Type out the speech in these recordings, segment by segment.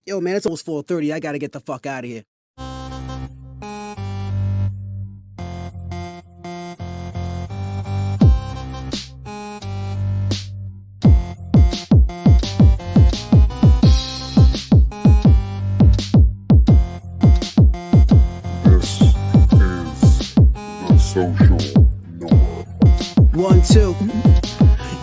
Yo, man, it's almost 4:30. I gotta get the fuck out of here. This is the social norm. 1, 2.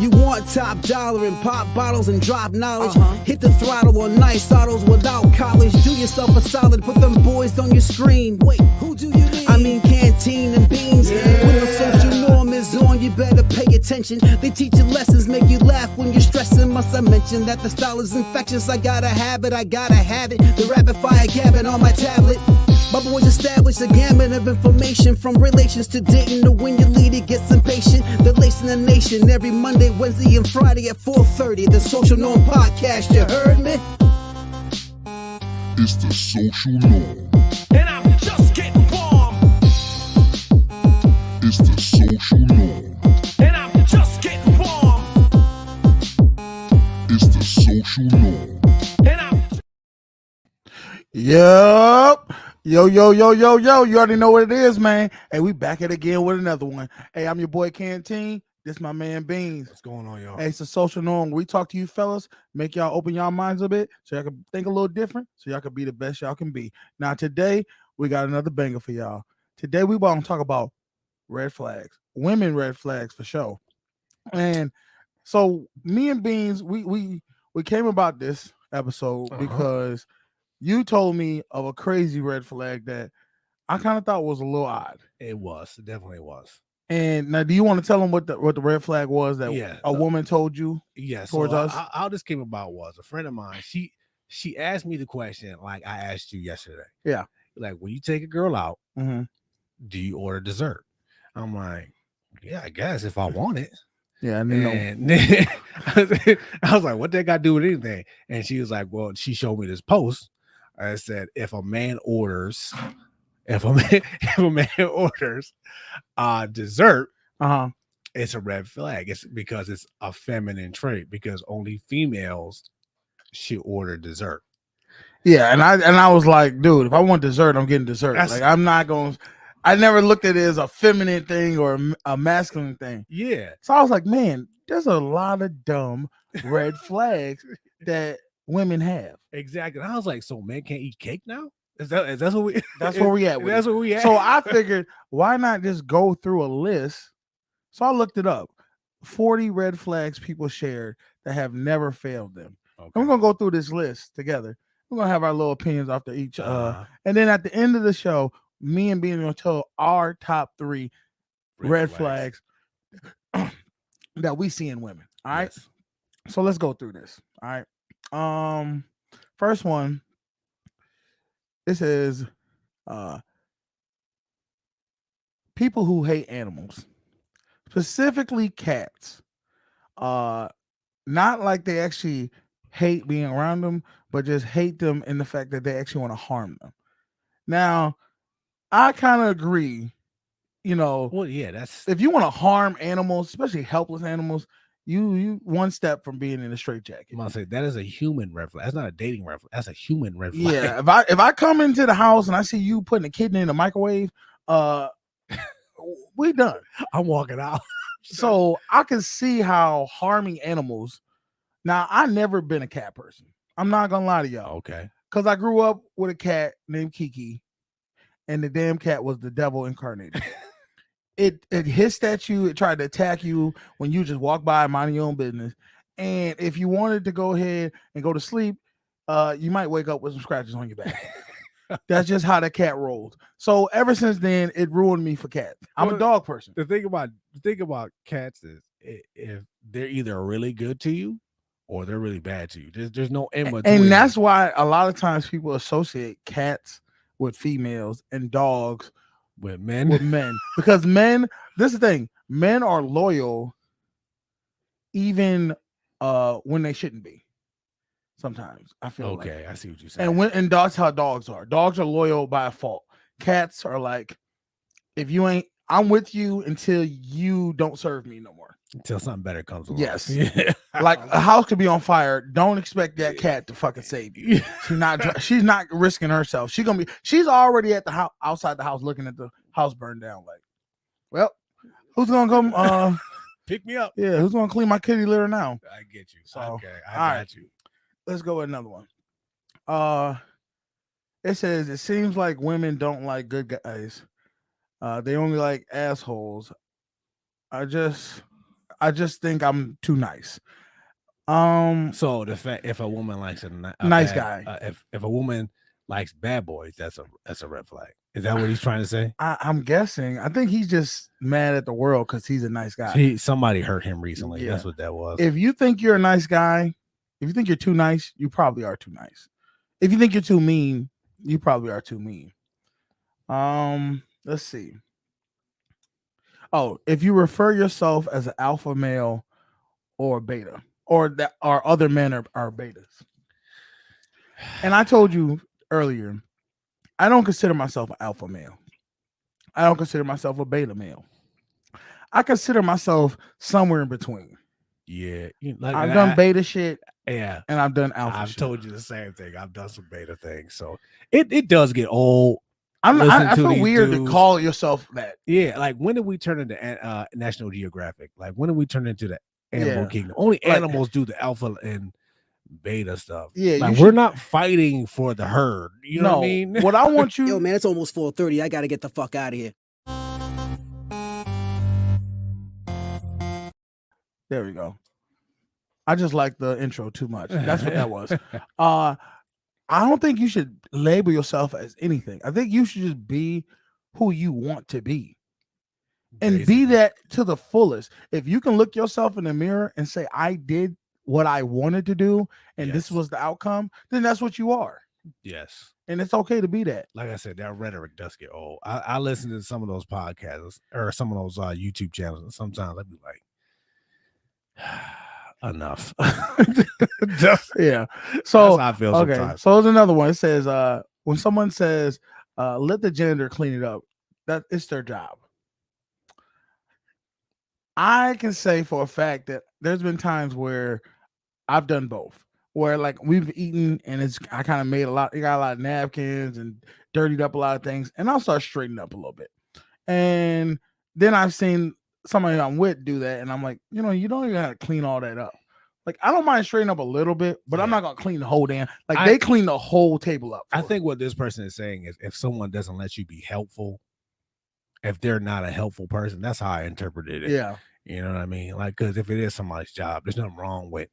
You want top dollar and pop bottles and drop knowledge. Hit the throttle on nice autos without college. Do yourself a solid, put them boys on your screen. Wait, who do you mean? I mean Canteen and Beans. When the social norm is on, you better pay attention. They teach you lessons, make you laugh when you're stressing. Must I mention that the style is infectious? I gotta have it, I gotta have it. The rapid fire gabbing on my tablet. My boys established a gamut of information, from relations to dating to when your leader gets impatient. They're lacing the nation every Monday, Wednesday, and Friday at 4:30. The Social Norm Podcast, you heard me? It's the social norm. And I'm just getting warm. It's the social norm. And I'm just getting warm. It's the social norm. And I'm Yup. Yo. You already know what it is, man. Hey, we back at it again with another one. Hey, I'm your boy Canteen. This my man Beans. What's going on, y'all? Hey, it's a social norm. We talk to you fellas, make y'all open y'all minds a bit so y'all can think a little different, so y'all can be the best y'all can be. Now, today, we got another banger for y'all. Today, we want to talk about red flags, women red flags for sure. And so me and Beans, we came about this episode because you told me of a crazy red flag that I kind of thought was a little odd. It definitely was. And now, do you want to tell them what the red flag was that Yeah, a woman told you? Yeah, Towards so us? how this came about was a friend of mine. She asked me the question like I asked you yesterday. Yeah. Like, when you take a girl out, Mm-hmm. do you order dessert? I'm like, yeah, I guess if I want it. Yeah, I didn't know. And then I was like, what that got to do with anything? And she was like, well, she showed me this post. I said, if a man orders dessert, it's a red flag. It's because it's a feminine trait, because only females should order dessert. Yeah, and I was like, dude, if I want dessert, I'm getting dessert. That's- Like, I'm not going. I never looked at it as a feminine thing or a masculine thing. Yeah. So I was like, man, there's a lot of dumb red flags that women have. Exactly. And I was like, so men can't eat cake now? Is that what we That's where we at with That's it. where we at. So I figured, why not just go through a list? So I looked it up. 40 red flags people shared that have never failed them. Okay. And we're gonna go through this list together. We're gonna have our little opinions after each. Uh-huh. And then at the end of the show, me and Bean are gonna tell our top 3 red flags that we see in women. All right. Yes. So let's go through this. All right. First one. This is people who hate animals, specifically cats. Not like they actually hate being around them, but just hate them in the fact that they actually want to harm them. Now, I kind of agree. You know, Well, yeah, that's if you want to harm animals, especially helpless animals, you one step from being in a straitjacket. I'm gonna say that is a human red flag. That's not a dating red flag. That's a human red flag. Yeah, if I come into the house and I see you putting a kidney in the microwave, we done. I'm walking out. So I can see how harming animals. Now, I never been a cat person. I'm not gonna lie to y'all, Okay. because I grew up with a cat named Kiki, and the damn cat was the devil incarnated. It hissed at you. It tried to attack you when you just walk by, minding your own business. And if you wanted to go ahead and go to sleep, you might wake up with some scratches on your back. That's just how the cat rolled. So ever since then, it ruined me for cats. I'm a Well, dog person. The thing about cats is if they're either really good to you or they're really bad to you. There's no in between. And that's why a lot of times people associate cats with females and dogs with men. with men. Because men, this is the thing, men are loyal even when they shouldn't be. Sometimes I feel Okay, like. I see what you're saying. And that's how dogs are. Dogs are loyal by default. Cats are like, if you ain't, I'm with you until you don't serve me no more. until something better comes along. Yes. Yeah. Like a house could be on fire. Don't expect that cat to fucking save you. She's not risking herself. She's already at the house, outside the house, looking at the house burn down. Like, well, who's gonna come? Pick me up. Yeah, who's gonna clean my kitty litter now? I get you. So, Okay, I all got right. you. Let's go with another one. It says it seems like women don't like good guys. They only like assholes. I just think I'm too nice. So the fact if a woman likes a Nice bad- guy. if a woman likes bad boys, that's a red flag. Is that what he's trying to say? I'm guessing. I think he's just mad at the world because he's a nice guy. Somebody hurt him recently. Yeah. That's what that was. If you think you're a nice guy, if you think you're too nice, you probably are too nice. If you think you're too mean, you probably are too mean. Let's see. Oh, if you refer yourself as an alpha male or a beta, or that or other men are betas. And I told you earlier, I don't consider myself an alpha male. I don't consider myself a beta male. I consider myself somewhere in between. Yeah, I've done beta shit Yeah, and I've done alpha I've shit. told you the same thing. I've done some beta things, so it does get old. I to feel these weird dudes. to call yourself that. Yeah, like when did we turn into National Geographic? Like when did we turn into the Animal Yeah. Kingdom? Only Like- animals do the alpha and beta stuff. Yeah, like you we're should- not fighting for the herd. You know what I mean? What I want you Yo, man, it's almost 4:30. I gotta get the fuck out of here. There we go. I just like the intro too much. That's what that was. I don't think you should label yourself as anything. I think you should just be who you want to be. And be Basically. that to the fullest. If you can look yourself in the mirror and say, I did what I wanted to do, and this Yes. was the outcome, then that's what you are. Yes. And it's okay to be that. Like I said, that rhetoric does get old. I listen to some of those podcasts or some of those YouTube channels, and sometimes I'd be like, enough. Just, Yeah. that's So how I feel okay. sometimes. So there's another one. It says, when someone says, let the janitor clean it up, that it's their job. I can say for a fact that there's been times where I've done both. Where like we've eaten and I kind of made got a lot of napkins and dirtied up a lot of things, and I'll start straightening up a little bit. And then I've seen somebody I'm with do that, and I'm like, you don't even have to clean all that up. Like I don't mind straightening up a little bit, but I'm Yeah. not gonna clean the whole damn. Like I- they clean the whole table up. I for think what this person is saying is if someone doesn't let you be helpful, if they're not a helpful person, that's how I interpreted it. me. Yeah. You know what I mean? Like, because if it is somebody's job, there's nothing wrong with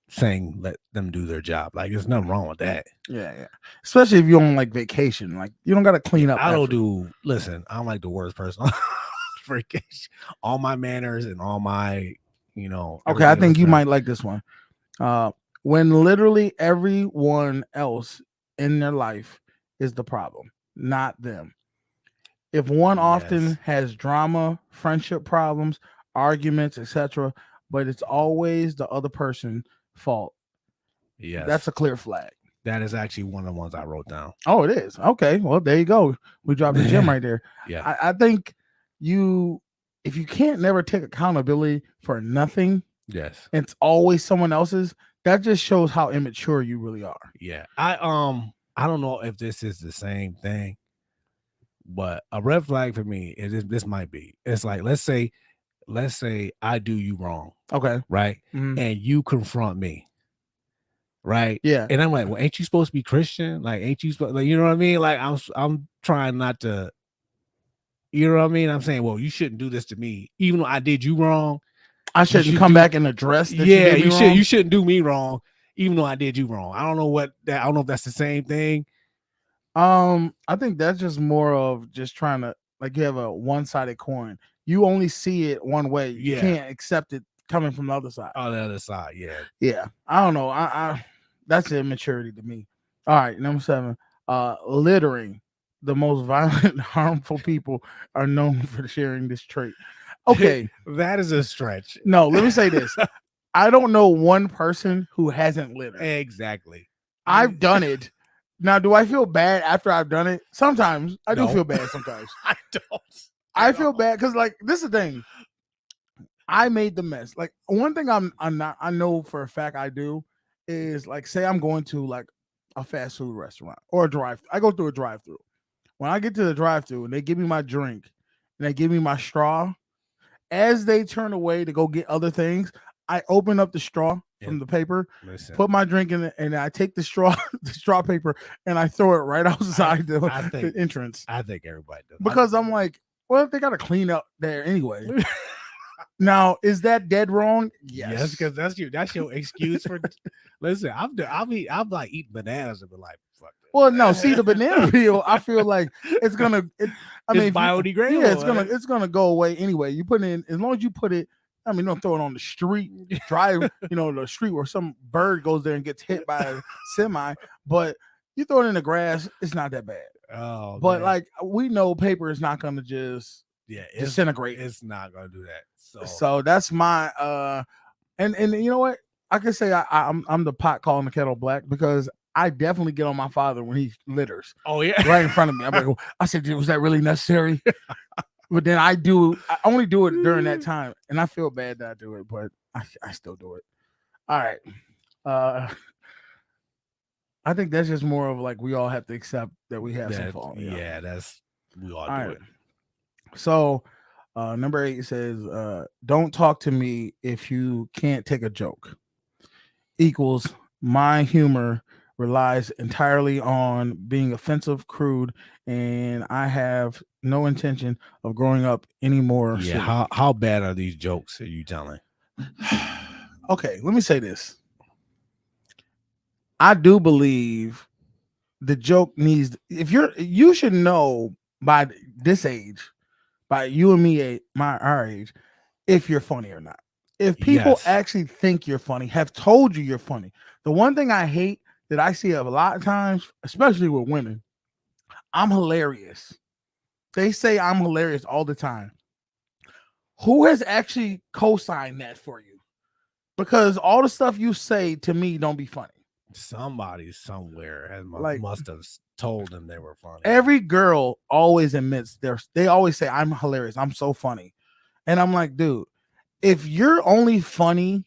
saying let them do their job. Like, there's nothing wrong with that. Yeah. Especially if you're on like vacation, like you don't gotta clean up. I don't after. listen, I'm like the worst person on vacation. All my manners and all my, Okay, I everything think was you done. might like this one. When literally everyone else in their life is the problem, not them. If one often Yes. has drama, friendship problems, arguments, etc., but it's always the other person's fault, Yes. that's a clear flag. That is actually one of the ones I wrote down. Oh, it is. Okay, well, there you go. We dropped the gem right there. Yeah. I think if you can't never take accountability for nothing, Yes. it's always someone else's, that just shows how immature you really are. Yeah. I don't know if this is the same thing, but a red flag for me is this might be. It's like let's say I do you wrong, Okay. right? Mhm. And you confront me. Right? Yeah. And I'm like, well, ain't you supposed to be Christian? Like, ain't you supposed, like, you know what I mean? Like, I'm trying not to, you know what I mean? I'm saying, well, you shouldn't do this to me, even though I did you wrong. I shouldn't should come do- back and address that. Yeah, you, you shouldn't do me wrong, even though I did you wrong. I don't know if that's the same thing. I think that's just more of just trying to, like, you have a one-sided coin. You only see it one way. You Yeah. can't accept it coming from the other side. On the other side, yeah. Yeah. I don't know. I that's immaturity to me. All right, number 7. Littering. The most violent, harmful people are known for sharing this trait. Okay. That is a stretch. No, let me say this. I don't know one person who hasn't littered. Exactly. I've done it. Now, do I feel bad after I've done it? Sometimes I do No. feel bad sometimes. I don't. I feel bad because, like, this is the thing. I made the mess. Like one thing I know for a fact I do is like say I'm going to like a fast food restaurant or a drive. I go through a drive-through. When I get to the drive-through and they give me my drink and they give me my straw, as they turn away to go get other things, I open up the straw from the paper, Listen, put my drink in it, and I take the straw, the straw paper, and I throw it right outside the entrance. I think everybody does. Because I'm like, well, they gotta clean up there anyway. Now, is that dead wrong? Yes, because that's your excuse for. Listen, I'm like eating bananas and be like, fuck that. Well, no, see the banana peel. I feel like it's gonna. I mean, biodegradable. Yeah, it's gonna go away anyway. You put it in as long as you put it. I mean, don't throw it on the street, drive. The street where some bird goes there and gets hit by a semi. But you throw it in the grass, it's not that bad. Oh, but man. like we know, paper is not gonna just disintegrate. It's not gonna do that. So that's my and you know what? I can say I'm the pot calling the kettle black because I definitely get on my father when he litters. Oh yeah, right in front of me. I'm like, I said, was that really necessary? But then I only do it during that time, and I feel bad that I do it, but I still do it. All right. I think that's just more of like we all have to accept that we have some fault. Yeah, that's we all do it. So number 8 says, don't talk to me if you can't take a joke. Equals my humor relies entirely on being offensive, crude, and I have no intention of growing up anymore. Yeah, how bad are these jokes? Are you telling? Okay, let me say this. I do believe the joke needs. You should know by this age, by you and me, our age, if you're funny or not. If people actually think you're funny, have told you you're funny. The one thing I hate that I see a lot of times, especially with women, I'm hilarious. They say I'm hilarious all the time. Who has actually co-signed that for you? Because all the stuff you say to me don't be funny. Somebody somewhere must have told them they were funny. Every girl always admits they always say, I'm hilarious. I'm so funny. And I'm like, dude, if you're only funny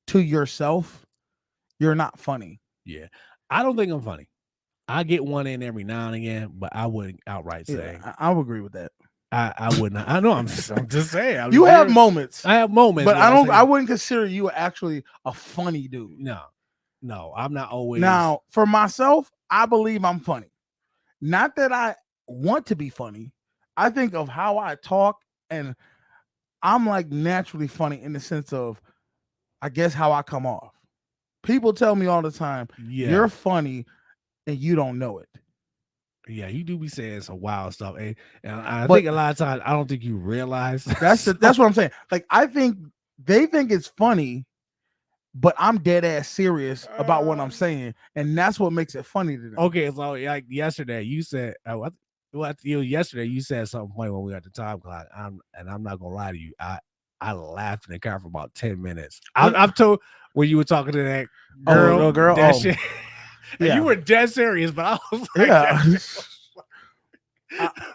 to yourself, you're not funny. Yeah. I don't think I'm funny. I get one in every now and again, but I wouldn't outright say. I would agree with that. I would not. I know. I'm just saying. You have moments. I have moments, but I wouldn't consider you actually a funny dude. No, I'm not always. Now, for myself, I believe I'm funny. Not that I want to be funny. I think of how I talk, and I'm like naturally funny in the sense of, I guess, how I come off. People tell me all the time, you're funny, and you don't know it. Yeah, you do be saying some wild stuff, and I think a lot of times I don't think you realize that's what I'm saying. Like I think they think it's funny, but I'm dead ass serious about what I'm saying, and that's what makes it funny to them. Okay, so like yesterday, you said yesterday you said something funny when we were at the time clock. I'm not gonna lie to you, I laughed in the car for about 10 minutes. I've told when you were talking to that girl, that shit. And you were dead serious, but I was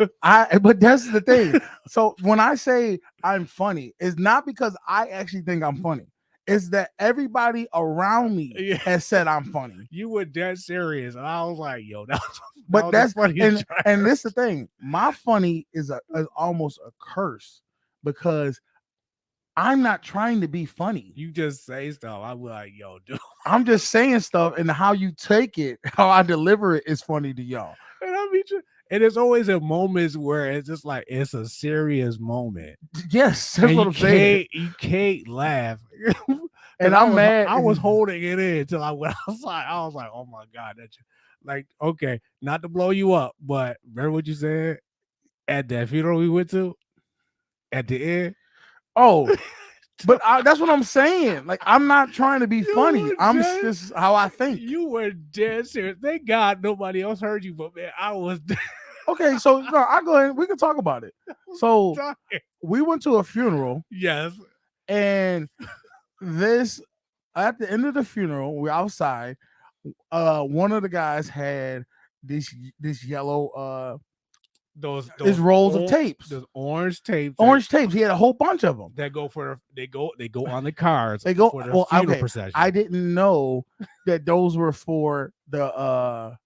like, but that's the thing. So when I say I'm funny, it's not because I actually think I'm funny. It's that everybody around me has said I'm funny. You were dead serious, and I was like, "Yo, that's funny." And this is the thing. My funny is almost a curse because I'm not trying to be funny. You just say stuff. I'm like, "Yo, dude." I'm just saying stuff, and how you take it, how I deliver it, is funny to y'all. And I mean, and there's always a moments where it's just like it's a serious moment. Yes, that's what I'm saying. You can't laugh. And I'm mad. I was holding it in until I went outside. I was like, "Oh my god, that's like okay." Not to blow you up, but remember what you said at that funeral we went to at the end. Oh, but that's what I'm saying. Like, I'm not trying to be funny. I'm just how I think. You were dead serious. Thank God nobody else heard you, but man, I was dead. Okay, so no, I go ahead. We can talk about it. So we went to a funeral. Yes. And at the end of the funeral, we're outside. One of the guys had this yellow those his rolls of tapes. those orange tapes, Orange tapes. He had a whole bunch of them. that go for they go on the cars. They go. for the Well, funeral okay. procession. I didn't know that those were for the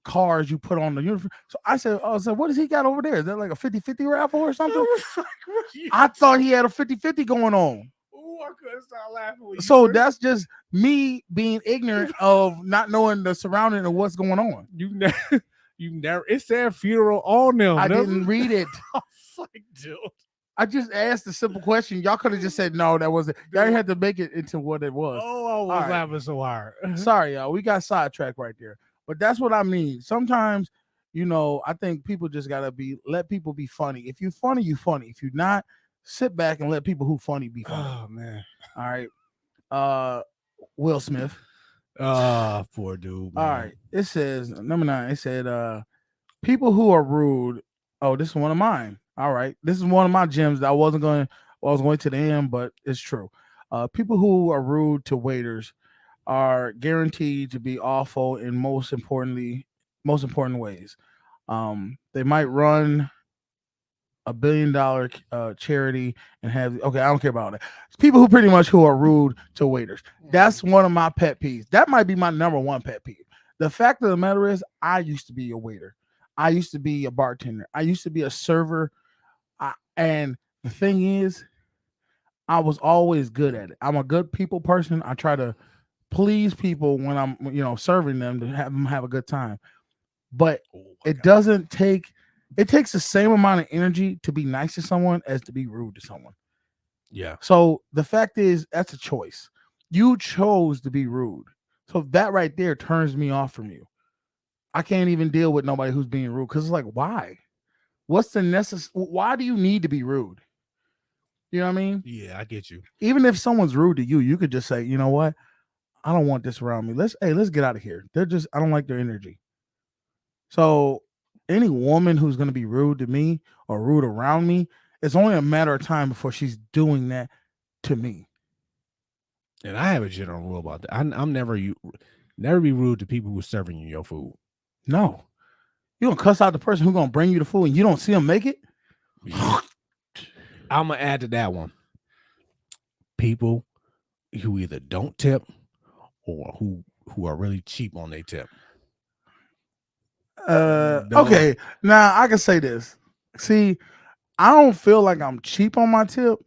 cars you put on the uniform. So I said, what does he got over there? Is that like a 50-50 raffle or something? I thought he had a 50-50 going on. Ooh, I couldn't stop laughing. When you So said- that's just me being ignorant of not knowing the surrounding of what's going on. you never. It said funeral on them. I That's- didn't read it. I was like, dude. I just asked a simple question. Y'all could have just said no. That wasn't. Y'all didn't have to make it into what it was. Oh, I was right. laughing so hard. Sorry, y'all. We got sidetracked right there. But that's what I mean. Sometimes, I think people just gotta let people be funny. If you funny, you funny. If you're not, sit back and let people who funny be funny. Oh man. All right. Will Smith. Poor dude. All man. right. It says number 9. It said people who are rude. Oh, this is one of mine. All right. This is one of my gems that I was going to the end, but it's true. People who are rude to waiters are guaranteed to be awful in most important ways. They might run $1 billion charity and have I don't care about that. People who are rude to waiters. That's one of my pet peeves. That might be my number one pet peeve. The fact of the matter is, I used to be a waiter. I used to be a bartender. I used to be a server. And the thing is, I was always good at it. I'm a good people person. I try to please people when I'm, serving them to have them have a good time. But it doesn't take. It takes the same amount of energy to be nice to someone as to be rude to someone. Yeah. So the fact is, that's a choice. You chose to be rude. So that right there turns me off from you. I can't even deal with nobody who's being rude because it's like, why? What's the why do you need to be rude? You know what I mean? Yeah, I get you. Even if someone's rude to you, you could just say, you know what? I don't want this around me. Let's get out of here. I don't like their energy. So any woman who's going to be rude to me or rude around me, it's only a matter of time before she's doing that to me. And I have a general rule about that. I'm never be rude to people who are serving you your food. No. You gonna cuss out the person who's gonna bring you the food and you don't see them make it? I'm gonna add to that one. People who either don't tip or who are really cheap on their tip. Okay. Now I can say this. See, I don't feel like I'm cheap on my tip,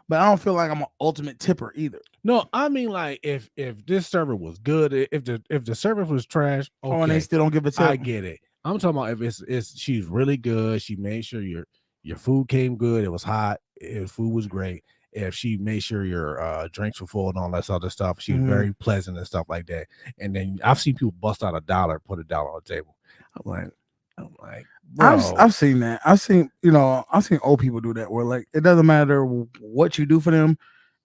but I don't feel like I'm an ultimate tipper either. No, I mean like if this server was good, if the service was trash, okay, Oh, and they still don't give a tip. I get it. I'm talking about if it's she's really good, she made sure your food came good, it was hot, if food was great, if she made sure your drinks were full and all that other stuff, she was very pleasant and stuff like that. And then I've seen people bust out $1, put $1 on the table. I'm like, bro. I've seen that. I've seen old people do that where like it doesn't matter what you do for them,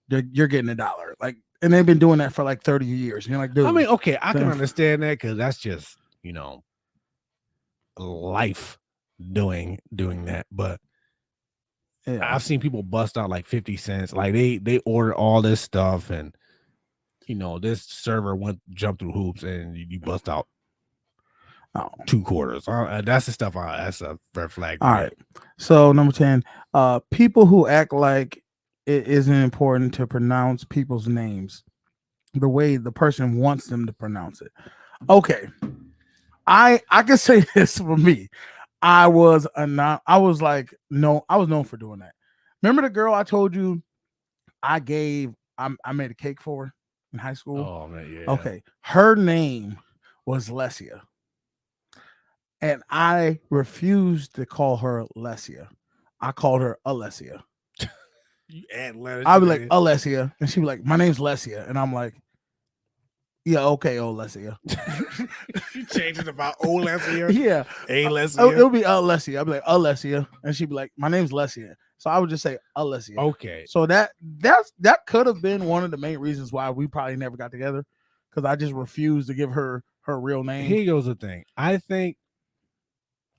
you're getting $1. Like, and they've been doing that for like 30 years. And you're like, dude. I mean, okay, I can then- understand that because that's just life doing that. But yeah. I've seen people bust out like 50 cents. Like they order all this stuff, and this server jumped through hoops, and you bust out $2. That's the stuff. That's a red flag. All right. So number 10, people who act like it isn't important to pronounce people's names the way the person wants them to pronounce it. Okay. I can say this for me. I was known for doing that. Remember the girl I told you I made a cake for her in high school? Oh man, yeah. Okay. Her name was Lesia. And I refused to call her Lesia. I called her Alessia. You add letters. I'd be like, Alessia. And she'd be like, my name's Lesia. And I'm like, yeah, okay, Lesia. You changed it about Lesia. Yeah. Lesia. It'll be Alessia. I'd be like, Alessia. And she'd be like, my name's Lesia. So I would just say Alessia. Okay. So that could have been one of the main reasons why we probably never got together. Because I just refused to give her real name. Here goes the thing. I think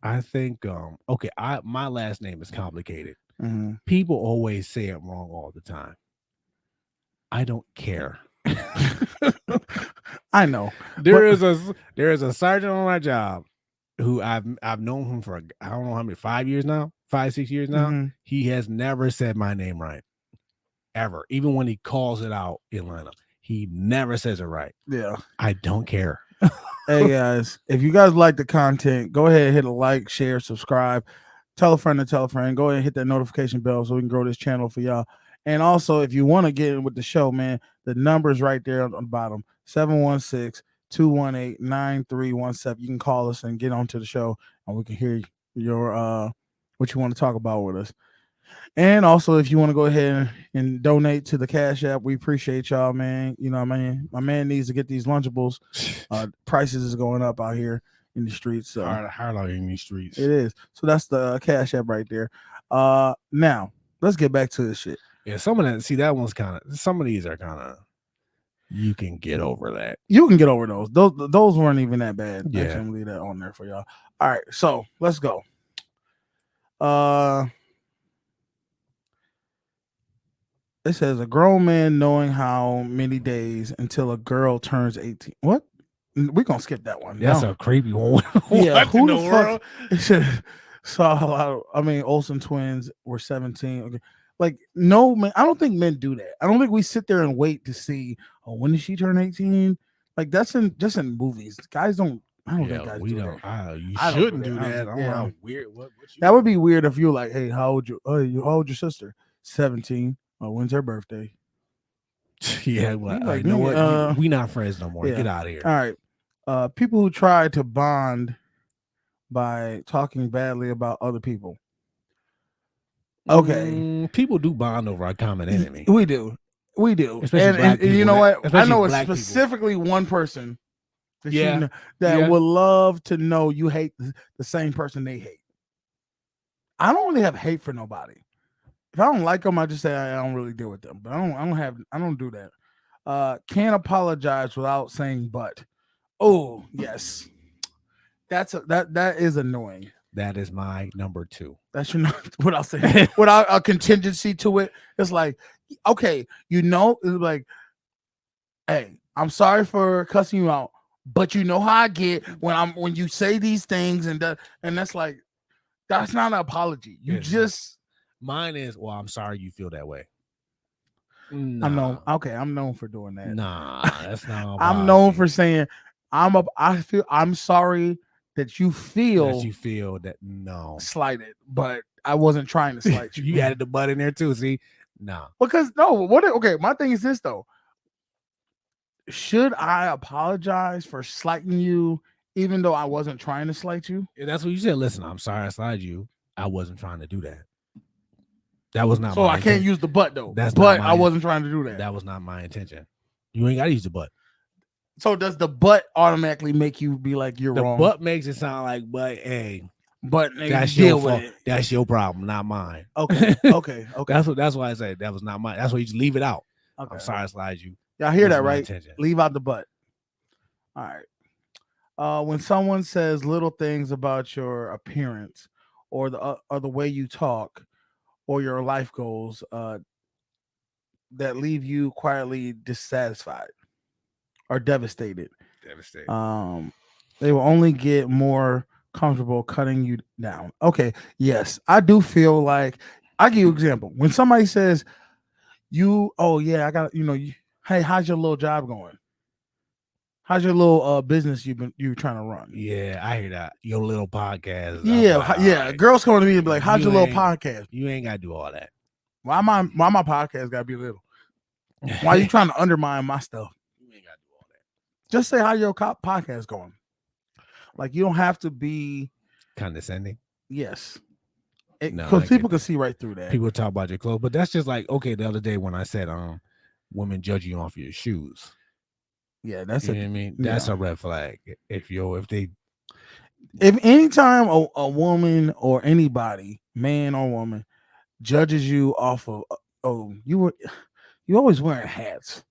okay, my last name is complicated. Mhm. People always say it wrong all the time. I don't care. I know. There is a sergeant on my job who I've known him for I don't know how many 5 years now, 5-6 years now. Mhm. He has never said my name right, ever. Even when he calls it out in lineup, he never says it right. Yeah. I don't care. Hey guys, if you guys like the content, go ahead and hit a like, share, subscribe, tell a friend to tell a friend. Go ahead and hit that notification bell so we can grow this channel for y'all. And also, if you want to get in with the show, man, the number's right there on the bottom: 716-218-9317. You can call us and get onto the show, and we can hear your what you want to talk about with us. And also, if you want to go ahead and donate to the Cash App, we appreciate y'all, man. You know what I mean? My man needs to get these Lunchables. Prices is going up out here in the streets. So hard out in these streets. it is. So that's the Cash App right there. Now let's get back to this shit. Yeah, some of that. See, that one's kind of. Some of these are kind of. You can get over that. You can get over those. Those weren't even that bad. Yeah. Actually, I'm gonna leave that on there for y'all. All right, so let's go. It says a grown man knowing how many days until a girl turns 18. What? We're gonna skip that one. That's No. a creepy one. Yeah, What who in the world? fuck saw a lot of, I mean, Olsen twins were 17. Okay. Like, no, man, I don't think men do that. I don't think we sit there and wait to see, oh, when did she turn 18? Like, that's just in movies. Guys don't, I don't think Yeah, guys we do don't. that. You I don't shouldn't do do that. that. I don't Yeah. know how weird. What you That would be weird if you were like, hey, how old your sister? 17. Oh, when's her birthday? Yeah, well, You like, you know nigga, what? We not friends no more. yeah. Get out of here. All right. People who try to bond by talking badly about other people. Okay. People do bond over our common enemy. We do. Especially black And you people, know what? I especially know it's black people. specifically one person that Yeah. you know, that Yeah. would love to know you hate the same person they hate. I don't really have hate for nobody. If I don't like them, I just say I don't really deal with them. But I don't do that. Can't apologize without saying but. Oh, yes. That is annoying. That is my number 2. That's your without saying without a contingency to it. It's like, okay, it's like, hey, I'm sorry for cussing you out, but you know how I get when you say these things and that's like, that's not an apology. You It's just Mine is, well, I'm sorry you feel that way. I'm known for doing that. Nah, that's not. I'm known for saying I'm sorry that you feel that no. slighted, but I wasn't trying to slight you. You added the butt in there too. See, no. Because okay, my thing is this though. Should I apologize for slighting you even though I wasn't trying to slight you? That's what you said. Listen, I'm sorry I slighted you. I wasn't trying to do that. That was not. So my I can't intention. use the butt though. That's but not I wasn't trying to do that. That was not my intention. You ain't got to use the butt. So does the butt automatically make you be like you're The wrong? butt makes it sound like, but hey, But that's deal your with fault. it. That's your problem, not mine. Okay. Okay. That's why I said that was not mine. That's why you just leave it out. Okay. I'm sorry I slide you. Y'all hear That that, was my right? intention. Leave out the butt. All right. When someone says little things about your appearance or the way you talk or your life goals that leave you quietly dissatisfied or devastated, Devastated. they will only get more comfortable cutting you down. Okay, yes, I do feel like I give you an example. When somebody says I got hey, how's your little job going? How's your little business you're trying to run? Yeah, I hear that. Your little podcast. Yeah, I'm like, yeah. all right. Girls coming to me and be like, "How's You your little ain't- podcast? You ain't gotta do all that. Why my podcast gotta be little? Why you trying to undermine my stuff? You ain't gotta do all that. Just say how your podcast going. Like you don't have to be Condescending. yes, No, I because get people can that. see right through that. People talk about your clothes, but that's just like okay. The other day when I said women judge you off your shoes. Yeah, that's You know what I mean? That's yeah. a red flag. If anytime a woman or anybody, man or woman, judges you off of you always wearing hats.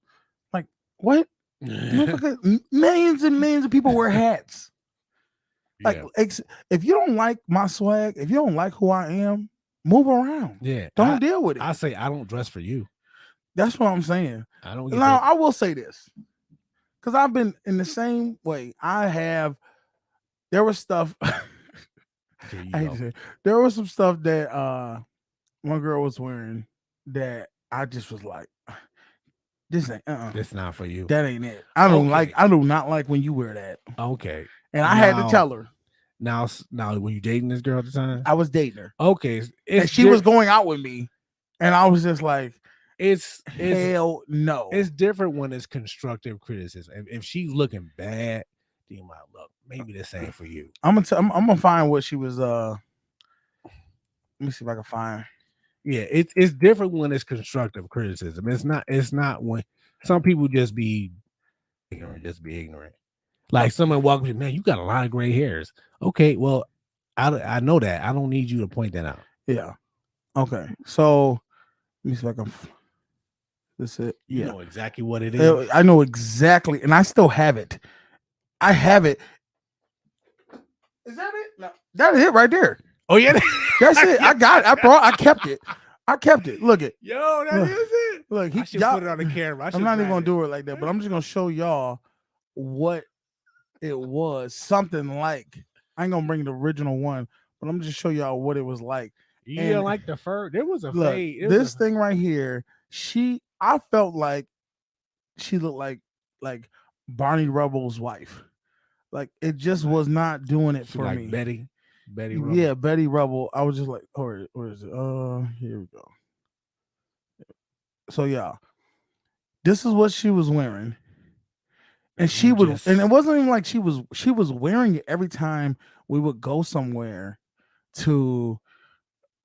Like what? Motherfucker, millions and millions of people wear hats. Like if you don't like my swag, if you don't like who I am, move around. yeah, Don't deal with it. I say I don't dress for you. That's what I'm saying. I don't. Get Now that. I will say this. Because I've been in the same way. I have there was stuff. There you I hate go. to say it. There was some stuff that one girl was wearing that I just was like, this ain't It's not for you. that ain't it. I don't like Okay. I do not like when you wear that. Okay. And I had to Now- tell her. Now, were you dating this girl at the time? I was dating her. Okay. And It's she was going out with me. And I was just like, It's hell no. it's different when it's constructive criticism. If she's looking bad, then you might look. Maybe this ain't for you. I'm gonna find what she was let me see if I can find. Yeah, it's different when it's constructive criticism. It's not when some people just be ignorant. Like someone walks in, man, you got a lot of gray hairs. Okay, well, I know that. I don't need you to point that out. Yeah. Okay. So let me see if I can this it. You Yeah. know exactly what it is. I know exactly, and I still have it. I have it. Is that it? No, that is it right there. Oh yeah, That's it. I got it. I kept it. I kept it. Look it. yo, that Look. is it. Look, I should y'all- put it on the camera. I'm not even gonna do it like that, but I'm just gonna show y'all what it was. Something like, I ain't gonna bring the original one, but I'm just show y'all what it was like. You and- didn't like the fur. There was a Look, fade. It was this thing right here, I felt like she looked like Barney Rubble's wife. Like it just was not doing it she for like me. Betty Rubble. Yeah, Betty Rubble. I was just like, oh, where is it? Here we go. So yeah, this is what she was wearing, and she You would, just- and it wasn't even like she was wearing it every time we would go somewhere to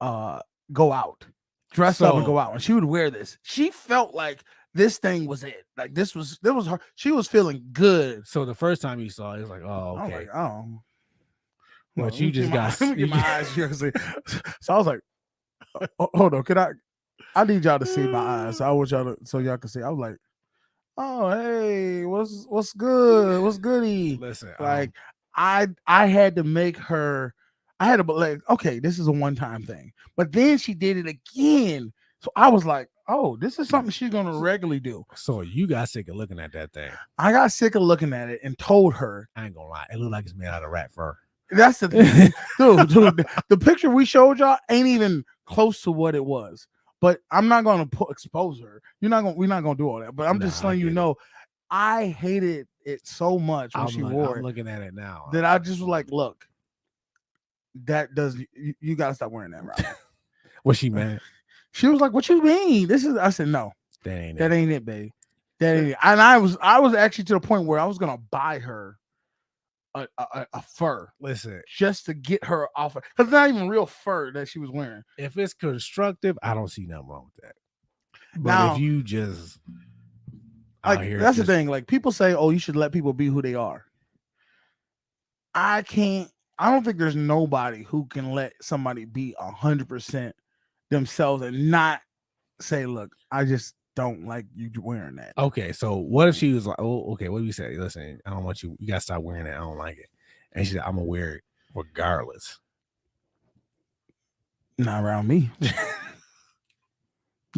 go out, dress up and So- go out, and she would wear this. She felt like this thing was it. Like this was her. She was feeling good. So the first time you saw it, it's like, oh, I was okay. like, oh. But Well, let you me just get my- got let me get my eyes here. So I was like, hold on, I need y'all to see my eyes. So I want y'all to, so y'all can see. I was like, oh hey, what's good? What's goody? Listen, Like I had to make her. I had to be like, okay, this is a one-time thing. But then she did it again. So I was like, oh, this is something she's gonna regularly do. so you got sick of looking at that thing. I got sick of looking at it and told her, I ain't gonna lie, it looked like it's made out of rat fur. that's the thing. dude, the picture we showed y'all ain't even close to what it was. But I'm not gonna expose her. We're not gonna do all that. But I'm just Nah, I letting you get it. know, I hated it so much when she wore I'm it looking at it now. that I just was like, look, that does you gotta stop wearing that, Rob. Was she mad? She was like, what you mean? This is I said, no, That ain't that it. ain't it, baby. That ain't it. And I was actually to the point where I was gonna buy her a fur Listen, just to get her off because it's not even real fur that she was wearing. if it's constructive, I don't see nothing wrong with that. But Now- if you just out Like here that's just- the thing. Like people say, oh, you should let people be who they are. I don't think there's nobody who can let somebody be 100% themselves and not say, look, I just don't like you wearing that. Okay, so what if she was like, oh, okay, what do you say? Listen, I don't want you gotta stop wearing it. I don't like it. And she said, I'm gonna wear it regardless. Not around me.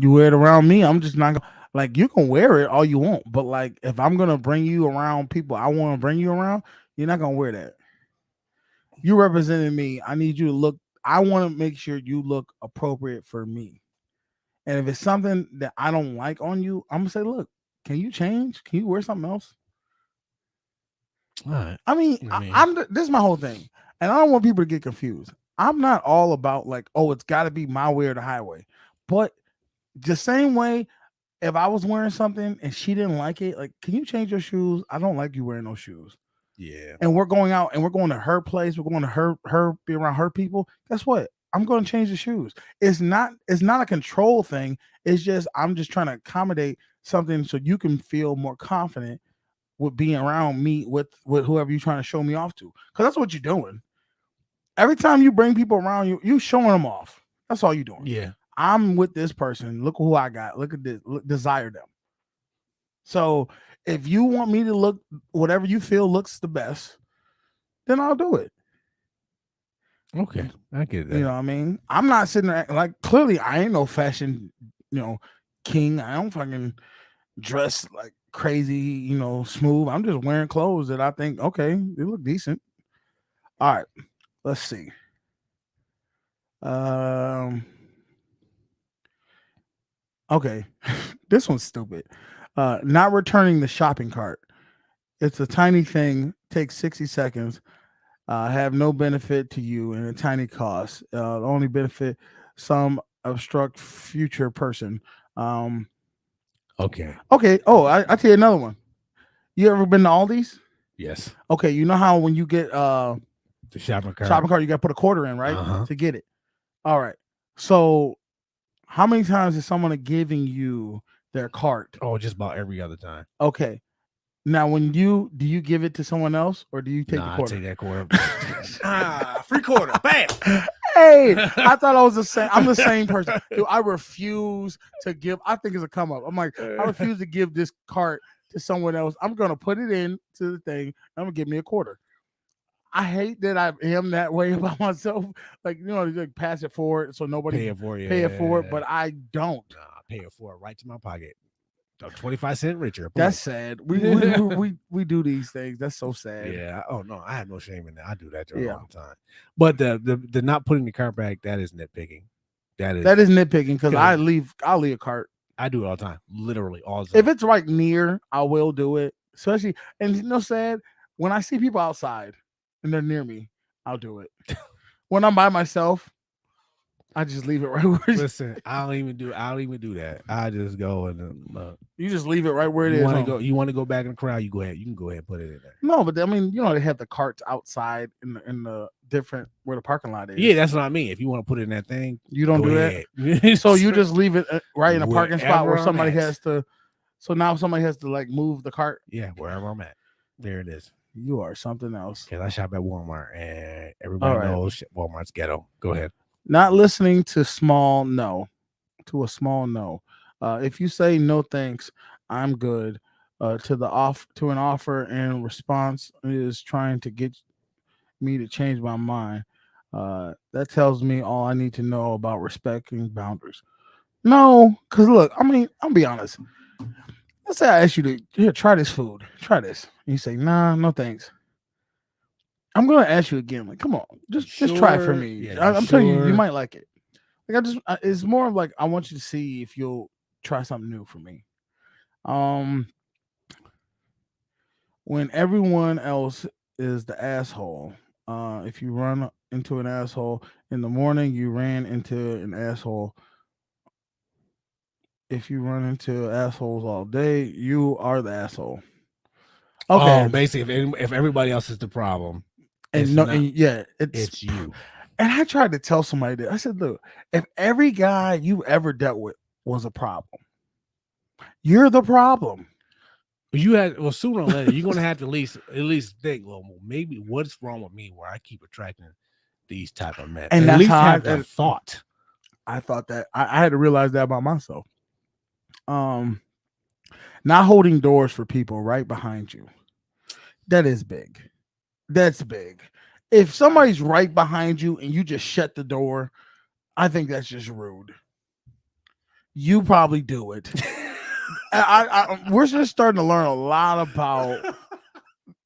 You wear it around me, I'm just not gonna like you can wear it all you want, but like if I'm gonna bring you around people I want to bring you around, you're not gonna wear that. You representing me. I need you to look. I want to make sure you look appropriate for me. And if it's something that I don't like on you, I'm gonna say, look, can you change? Can you wear something else? All right. I mean, I mean- I'm this is my whole thing, and I don't want people to get confused. I'm not all about like, oh, it's got to be my way or the highway, but the same way, if I was wearing something and she didn't like it, like, can you change your shoes? I don't like you wearing those shoes. Yeah. And we're going out and we're going to her place. We're going to her be around her people. Guess what? I'm going to change the shoes. It's not a control thing. It's just I'm just trying to accommodate something so you can feel more confident with being around me with whoever you're trying to show me off to. Because that's what you're doing. Every time you bring people around you showing them off. That's all you're doing. Yeah. I'm with this person. Look who I got. Look at this. Look, desire them. So if you want me to look whatever you feel looks the best, then I'll do it. Okay. I get that. You know what I mean? I'm not sitting there like clearly I ain't no fashion, king. I don't fucking dress like crazy, smooth. I'm just wearing clothes that I think, okay, they look decent. All right, let's see. Okay, this one's stupid. Not returning the shopping cart. It's a tiny thing. Takes 60 seconds. Have no benefit to you and a tiny cost. Only benefit some obstruct future person. Okay. Okay. Oh, I tell you another one. You ever been to Aldi's? Yes. Okay, you know how when you get The shopping cart. shopping cart, you got to put a quarter in, right, Uh-huh. to get it. All right. So, how many times is someone giving you their cart? Oh, just about every other time. Okay. Now, when do you give it to someone else or do you take the I quarter? take that quarter. Free quarter. Bam. Hey, I thought I was the same. I'm the same person. Dude, I refuse to give. I think it's a come up. I'm like, I refuse to give this cart to someone else. I'm gonna put it in to the thing. I'm gonna give me a quarter. I hate that I am that way about myself. Like, like pass it forward so nobody Pay it for you. pay it forward, but I don't. Nah, pay it for it right to my pocket. 25 cents richer. Boom. That's sad. We do these things. That's so sad. Yeah. Oh no, I have no shame in that. I do that Yeah. all the time. But the not putting the cart back, that is nitpicking. That is nitpicking because I'll leave a cart. I do it all the time. Literally all the time. If it's right near, I will do it. Especially, and sad, when I see people outside and they're near me, I'll do it. When I'm by myself, I just leave it right where it is. Listen, I don't even do that. I just go and look. You just leave it right where it is. You want to go back in the crowd, you go ahead. You can go ahead and put it in there. No, but I mean, they have the carts outside in the different where the parking lot is. Yeah, that's what I mean. If you want to put it in that thing, you don't do that. So you just leave it right in a parking spot where somebody has to. So now somebody has to like move the cart. Yeah, wherever I'm at. There it is. You are something else. Because I shop at Walmart and everybody knows Walmart's ghetto. Go ahead. Not listening to a small no. If you say no thanks, I'm good. To an offer and response is trying to get me to change my mind. That tells me all I need to know about respecting boundaries. No, because look, I mean, I'll be honest. Let's say I ask you to try this food. Try this. And you say, nah, no thanks. I'm gonna ask you again. Like, come on, just try it for me. Yeah, I'm telling you, you might like it. Like, it's more of like I want you to see if you'll try something new for me. When everyone else is the asshole, if you run into an asshole in the morning, you ran into an asshole. If you run into assholes all day, you are the asshole. Okay, basically, if everybody else is the problem, it's you. And I tried to tell somebody that. I said, look, if every guy you ever dealt with was a problem, you're the problem. Sooner or later, you're gonna have to at least think, well, maybe what's wrong with me where I keep attracting these type of men. And at that's least how have that thought. I thought that I had to realize that about myself. Not holding doors for people right behind you. That is big. That's big. If somebody's right behind you and you just shut the door, I think that's just rude. You probably do it. We're just starting to learn a lot about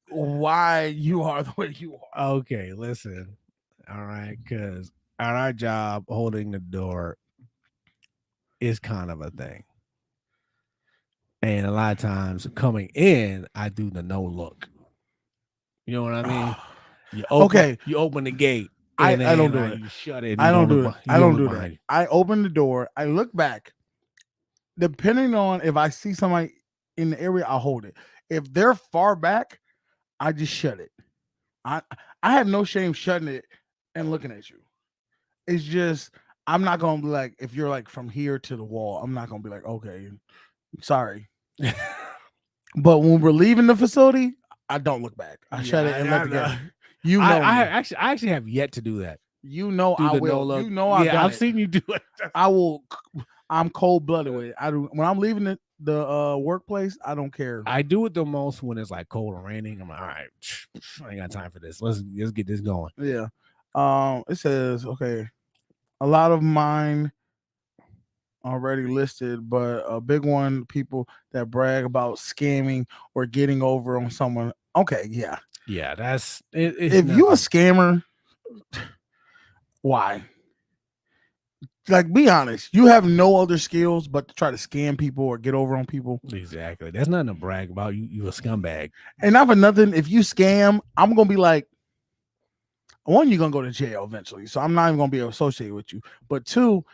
why you are the way you are. Okay, listen. All right, because at our job, holding the door is kind of a thing. And a lot of times coming in, I do the no look. You know what I mean? You open the gate. I don't do it. You shut it. I don't do it. I don't do that. I open the door. I look back. Depending on if I see somebody in the area, I'll hold it. If they're far back, I just shut it. I have no shame shutting it and looking at you. It's just I'm not gonna be like, if you're like from here to the wall, I'm not gonna be like, okay, sorry. But when we're leaving the facility, I don't look back. I shut it and let it go. You know, I actually have yet to do that. You know, I will. No, you know, I've seen you do it. I will. I'm cold blooded with it. I do. When I'm leaving the workplace, I don't care. I do it the most when it's like cold and raining. I'm like, all right, I ain't got time for this. Let's get this going. Yeah. It says, okay, a lot of mine already listed, but a big one, people that brag about scamming or getting over on someone. Okay, yeah. Yeah, that's it, it's If you a nothing. scammer, why? Like, be honest. You have no other skills but to try to scam people or get over on people. Exactly. There's nothing to brag about. You a scumbag. And not for nothing, if you scam, I'm gonna be like, one, you're gonna go to jail eventually. So I'm not even gonna be associated with you. But two,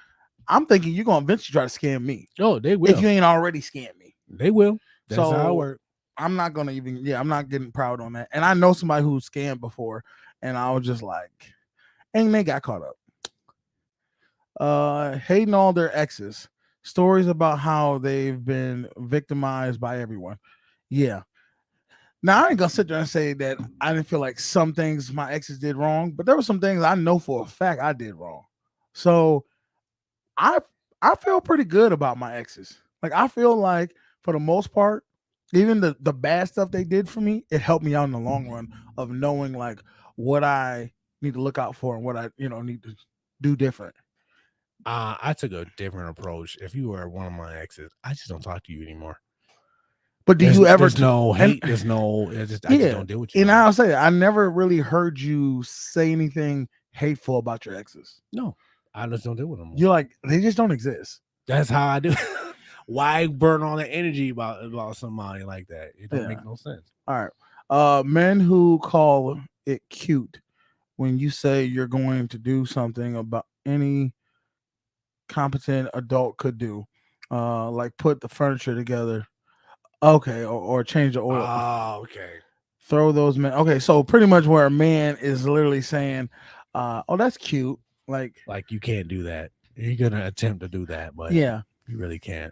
I'm thinking you're gonna eventually try to scam me Oh, they will. if you ain't already scammed me. They will. That's how So it works. I'm not gonna even, I'm not getting proud on that. And I know somebody who scammed before, and I was just like, and they got caught up. Hating all their exes, stories about how they've been victimized by everyone. Yeah. Now I ain't gonna sit there and say that I didn't feel like some things my exes did wrong, but there were some things I know for a fact I did wrong. So I I feel pretty good about my exes. Like, I feel like for the most part, even the bad stuff they did for me, it helped me out in the long run of knowing like what I need to look out for and what I need to do different. I took a different approach. If you were one of my exes, I just don't talk to you anymore. But do you ever There's no hate. and- There's no. I just don't deal with you. And anymore. I'll say I never really heard you say anything hateful about your exes. No, I just don't deal with them. You're like, they just don't exist. That's how I do. Why burn all that energy about somebody like that? It don't Yeah. make no sense. All right. Men who call it cute when you say you're going to do something about any competent adult could do, like put the furniture together, okay, or change the oil. Oh, okay. Throw those men. Okay, so pretty much where a man is literally saying, "Oh, that's cute." Like, Like you can't do that. You're gonna attempt to do that, but yeah, you really can't.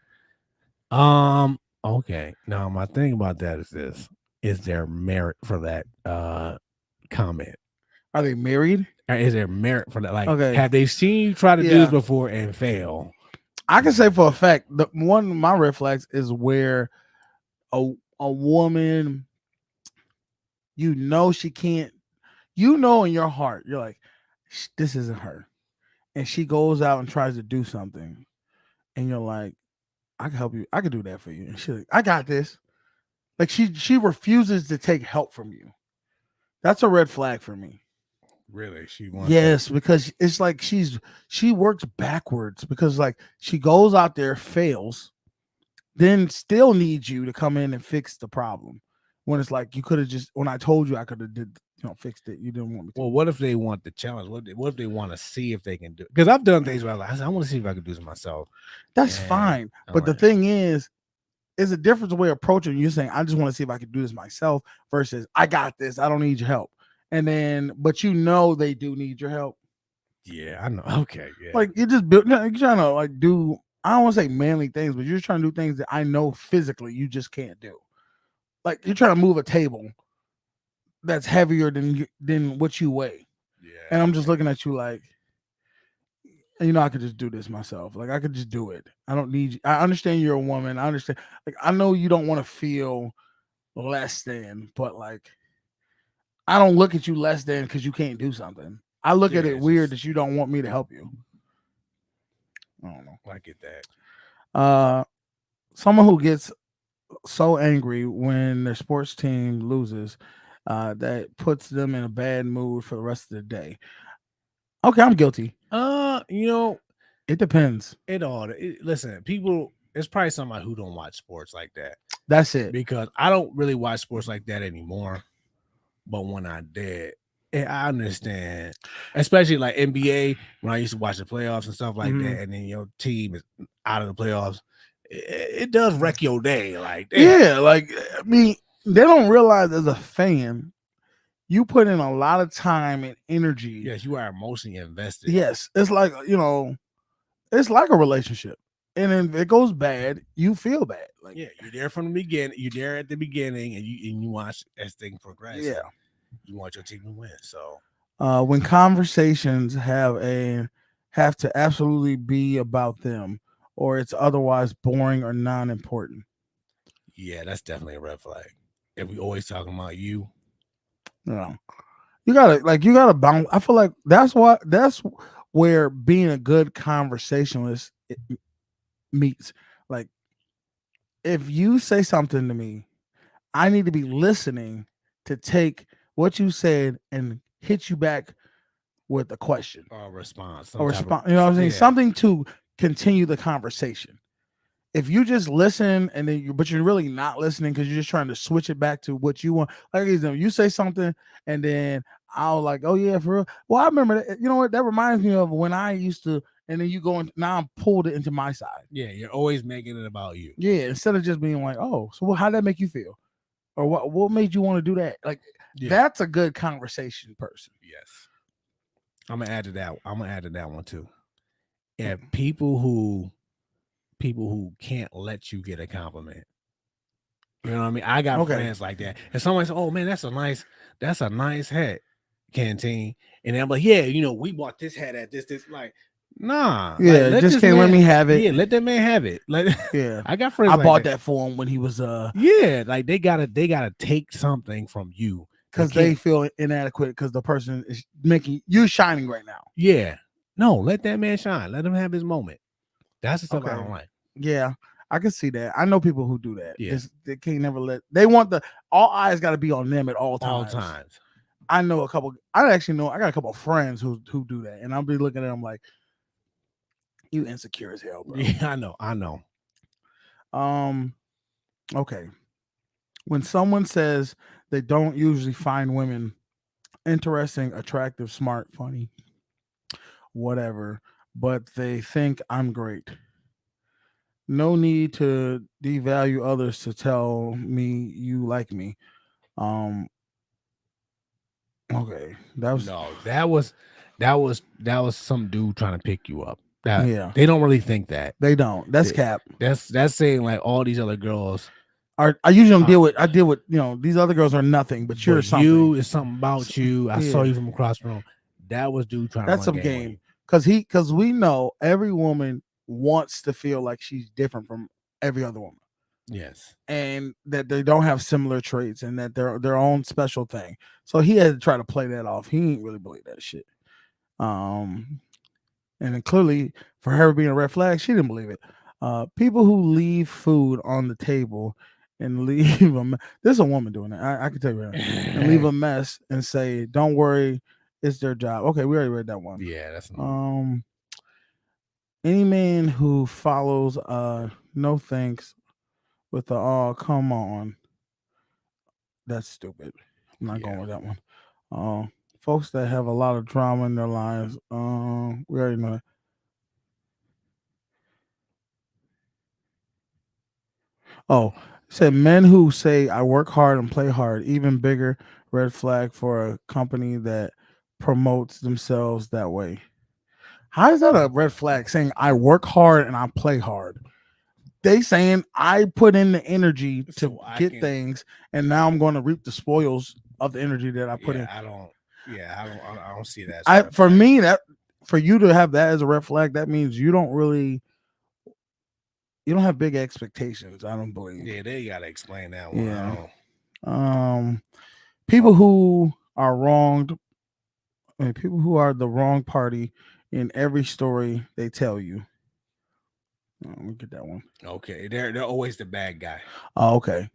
Okay. Now my thing about that is this: is there merit for that comment? are they married? Or is there merit for that? Like, Okay. have they seen you try to do Yeah. this before and fail? I can say for a fact the one of my red flags is where a woman, she can't, in your heart, you're like, this isn't her, and she goes out and tries to do something, and you're like, I can help you, I can do that for you, and she's like, I got this. Like, she refuses to take help from you. That's a red flag for me. Really? She wants Yes, because it's like she works backwards, because like she goes out there, fails, then still needs you to come in and fix the problem. When it's like, you could have just, when I told you I could have fixed it, you didn't want me to. Well, what if they want the challenge? What if they want to see if they can do it? Because I've done things where I'm like, I want to see if I can do this myself. That's Yeah, fine. I'm But the like- thing is a different way of approaching. You're saying, I just want to see if I can do this myself, versus I got this, I don't need your help. And then, but they do need your help. Yeah, I know. Okay, yeah. Like, you're trying to like do, I don't want to say manly things, but you're trying to do things that I know physically you just can't do. Like, you're trying to move a table that's heavier than what you weigh. yeah. And I'm just looking at you like, I could just do this myself. Like, I could just do it. I don't need you. I understand you're a woman. I understand. Like, I know you don't want to feel less than, but like, I don't look at you less than because you can't do something. I look at Yeah, it it's weird just- that you don't want me to help you. I don't know. I get that. Someone who gets so angry when their sports team loses, that puts them in a bad mood for the rest of the day. Okay, I'm guilty. It depends. Listen, people. It's probably somebody who don't watch sports like that, That's it. because I don't really watch sports like that anymore. But when I did, I understand, especially like NBA, when I used to watch the playoffs and stuff like Mhm. that, and then your team is out of the playoffs, it does wreck your day. Like, damn. Yeah, like, I mean, they don't realize as a fan, you put in a lot of time and energy. Yes, you are emotionally invested. Yes, it's like, it's like a relationship, and then if it goes bad, you feel bad. Like, Yeah, you're there from the beginning. You're there at the beginning, and you watch as things progress. Yeah. You want your team to win. So when conversations have to absolutely be about them, or it's otherwise boring or non-important. yeah, that's definitely a red flag. If we always talking about you, You gotta bounce. I feel like that's where being a good conversationalist meets. Like, if you say something to me, I need to be listening to take what you said and hit you back with a question Or response. or response. You know what I'm saying? Something to continue the conversation. If you just listen and then but you're really not listening because you're just trying to switch it back to what you want. Like you say something and then I'll like, oh yeah, for real. Well, I remember that. You know what? That reminds me of when I used to, and then you go in, now I'm pulled it into my side. Yeah, you're always making it about you. Yeah, instead of just being like, oh, so how'd that make you feel? Or what made you want to do that? Like that's a good conversation person. Yes. I'm gonna add to that. I'm gonna add to that one too. Yeah, people who can't let you get a compliment. You know what I mean? I got friends like that. And someone says, "Oh man, that's a nice hat, Canteen." And I'm like, "Yeah, you know, we bought this hat at this like." Nah, yeah, like, just can't let me have it. Yeah, let that man have it. Like, yeah, I got friends. I bought that for him when he was yeah, like they gotta take something from you because they feel inadequate because the person is making you shining right now. Yeah, no, let that man shine. Let him have his moment. That's the stuff I don't like. Yeah, I can see that. I know people who do that. Yeah, they can't never let. They want all eyes got to be on them at all times. All times. I know a couple. I got a couple of friends who do that, and I'll be looking at them like, you insecure as hell, bro. Yeah, I know. Okay. When someone says they don't usually find women interesting, attractive, smart, funny, whatever, but they think I'm great. No need to devalue others to tell me you like me. Okay. That was some dude trying to pick you up. Yeah, they don't really think that. They don't. That's cap. That's saying like all these other girls are. I usually don't deal with. I deal with these other girls are nothing, but you're something. You is something about you. I saw you from across the room. That was dude trying. That's to some game because we know every woman wants to feel like she's different from every other woman. Yes, and that they don't have similar traits and that they're their own special thing. So he had to try to play that off. He ain't really believe that shit. And then clearly, for her being a red flag, she didn't believe it. People who leave food on the table and leave them. There's a woman doing that. I can tell you that. And leave a mess and say, "Don't worry, it's their job." Okay, we already read that one. Yeah, that's any man who follows no thanks with the "oh come on," that's stupid. I'm not going with that one. Folks that have a lot of drama in their lives. We already know that. Oh, said men who say I work hard and play hard. Even bigger red flag for a company that promotes themselves that way. How is that a red flag? Saying I work hard and I play hard. They saying I put in the energy to get things, and now I'm going to reap the spoils of the energy that I put in. I don't see that. For me, that for you to have that as a red flag, that means you don't have big expectations. I don't believe. Yeah, they gotta explain that one. Yeah. People who are wronged, people who are the wrong party in every story they tell you. Let me get that one. Okay, they're always the bad guy. Oh, okay.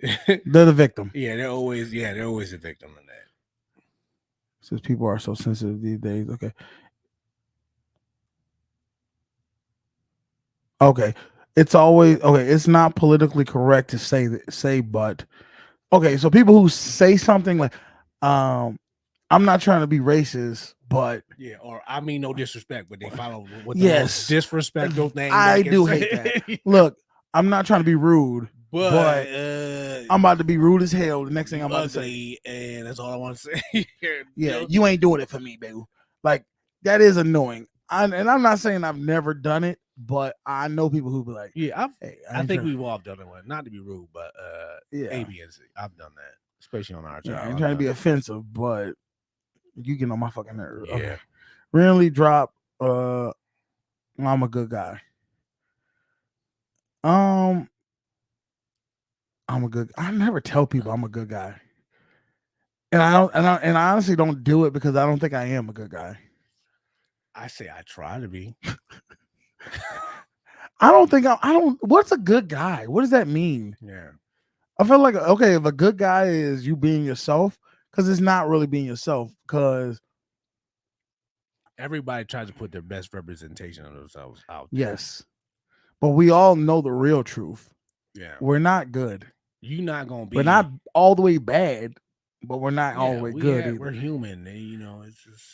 They're the victim. Yeah, they're always the victim in that. Says people are so sensitive these days. Okay. It's always okay. It's not politically correct to say, but okay. So people who say something like, "I'm not trying to be racist," but yeah, or I mean no disrespect, but they follow with the most disrespectful thing. I do hate that. Look, I'm not trying to be rude, but I'm about to be rude as hell. The next thing I'm about to say, and that's all I want to say. Yeah, you ain't doing it for me, baby. Like that is annoying. And I'm not saying I've never done it, but I know people who be like, yeah, I think we've all done it. Not to be rude, but yeah, A, B, and C. I've done that, especially on our channel. I'm trying to be offensive, but you get on my fucking nerves. Yeah. Okay. Randomly drop. I'm a good guy. I'm a good. I never tell people I'm a good guy, and I honestly don't do it because I don't think I am a good guy. I say I try to be. I don't think I don't. What's a good guy? What does that mean? Yeah, I feel like okay, if a good guy is you being yourself, because it's not really being yourself. Because Everybody tries to put their best representation of themselves out there. yes, but we all know the real truth. Yeah. We're not good. You're not gonna be. We're not all the way bad, but we're not all the way good. Either. We're human. And, you know, it's just.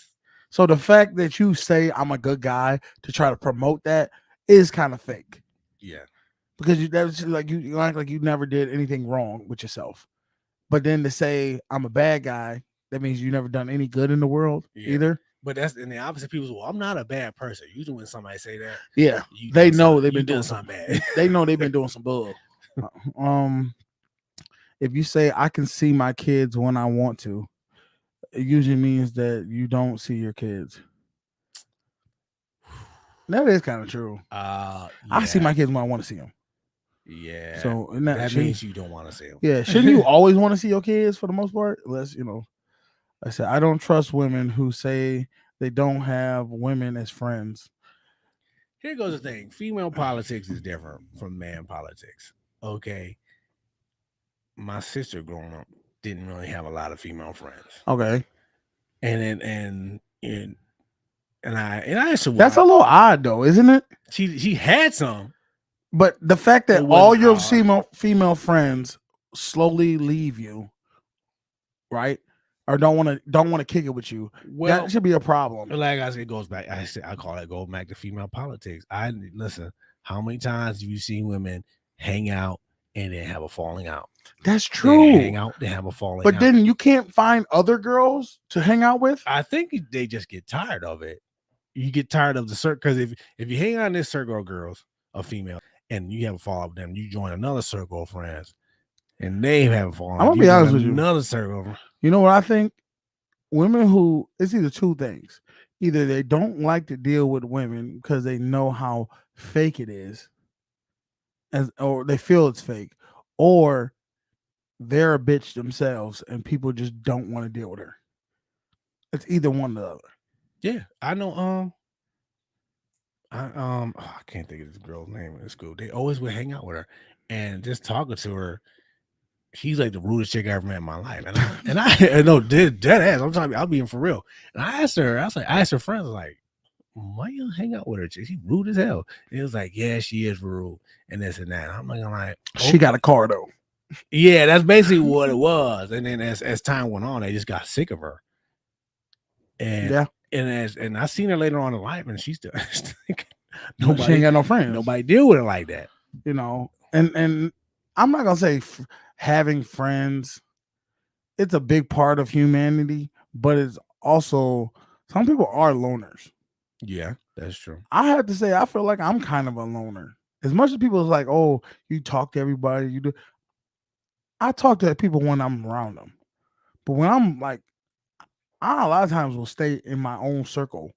So the fact that you say I'm a good guy to try to promote that is kind of fake. Yeah. Because that's like you act like you never did anything wrong with yourself. But then to say I'm a bad guy, that means you never done any good in the world either. But that's in the opposite. People say, well, I'm not a bad person. Usually when somebody say that, Yeah, you they done know some- they've you been doing done something something bad. They know they've been doing some bull. If you say I can see my kids when I want to, it usually means that you don't see your kids. That is kind of true. I see my kids when I want to see them. Yeah. So and that shouldn't- means you don't want to see them. yeah, shouldn't you always want to see your kids for the most part? Unless I said I don't trust women who say they don't have women as friends. Here goes the thing. Female politics is different from man politics. Okay. My sister growing up didn't really have a lot of female friends. Okay, And I asked her that's a why. little odd though, isn't it? She had some. But the fact that It all wasn't your hard. female friends slowly leave you, right, or don't want to kick it with you, Well, that should be a problem. like I said, it goes back. I call it go back to female politics. Listen. How many times have you seen women hang out and then have a falling out? That's They true. hang out, they have a falling But out. then you can't find other girls to hang out with. I think they just get tired of it. You get tired of the circle because if you hang out in this circle of girls, of female, and you have a fallout with them, you join another circle of friends, and they have a fallout. I'm gonna You be join honest with you. Another circle. You know what I think? Women who it's either two things. Either they don't like to deal with women because they know how fake it is, or they feel it's fake, or they're a bitch themselves and people just don't want to deal with her. It's either one or the other. Yeah, I know. I can't think of this girl's name in school. They always would hang out with her, and just talking to her, she's like the rudest chick I ever met in my life. And I no dead ass. I'm talking. I'm being for real. And I asked her. I asked her friends like, why you hang out with her? She rude as hell. And it was like, yeah, she is rude, and this and that. I'm like, She got a car though. yeah, that's basically what it was. And then as time went on, they just got sick of her. And Yeah. and I seen her later on in life, and she's still She ain't nobody got no friends. nobody deal with her like that. And I'm not gonna say having friends. It's a big part of humanity, but it's also some people are loners. Yeah, that's true. I have to say, I feel like I'm kind of a loner. As much as people is like, oh, you talk to everybody, you do. I talk to people when I'm around them, but when I'm like, I a lot of times will stay in my own circle,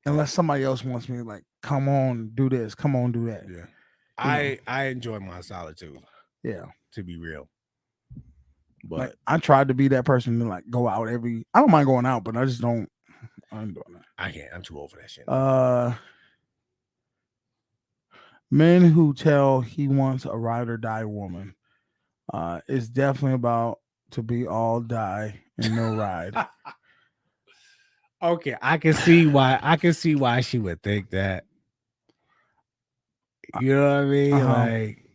unless somebody else wants me to like, come on, do this, come on, do that. Yeah, I enjoy my solitude. Yeah, To be real, but like I tried to be that person to like go out every. I don't mind going out, but I just don't. I'm doing that. I can't. I'm too old for that shit. Men who tell he wants a ride or die woman, it's definitely about to be all die and no ride. Okay, I can see why. I can see why she would think that. You know what I mean? Like,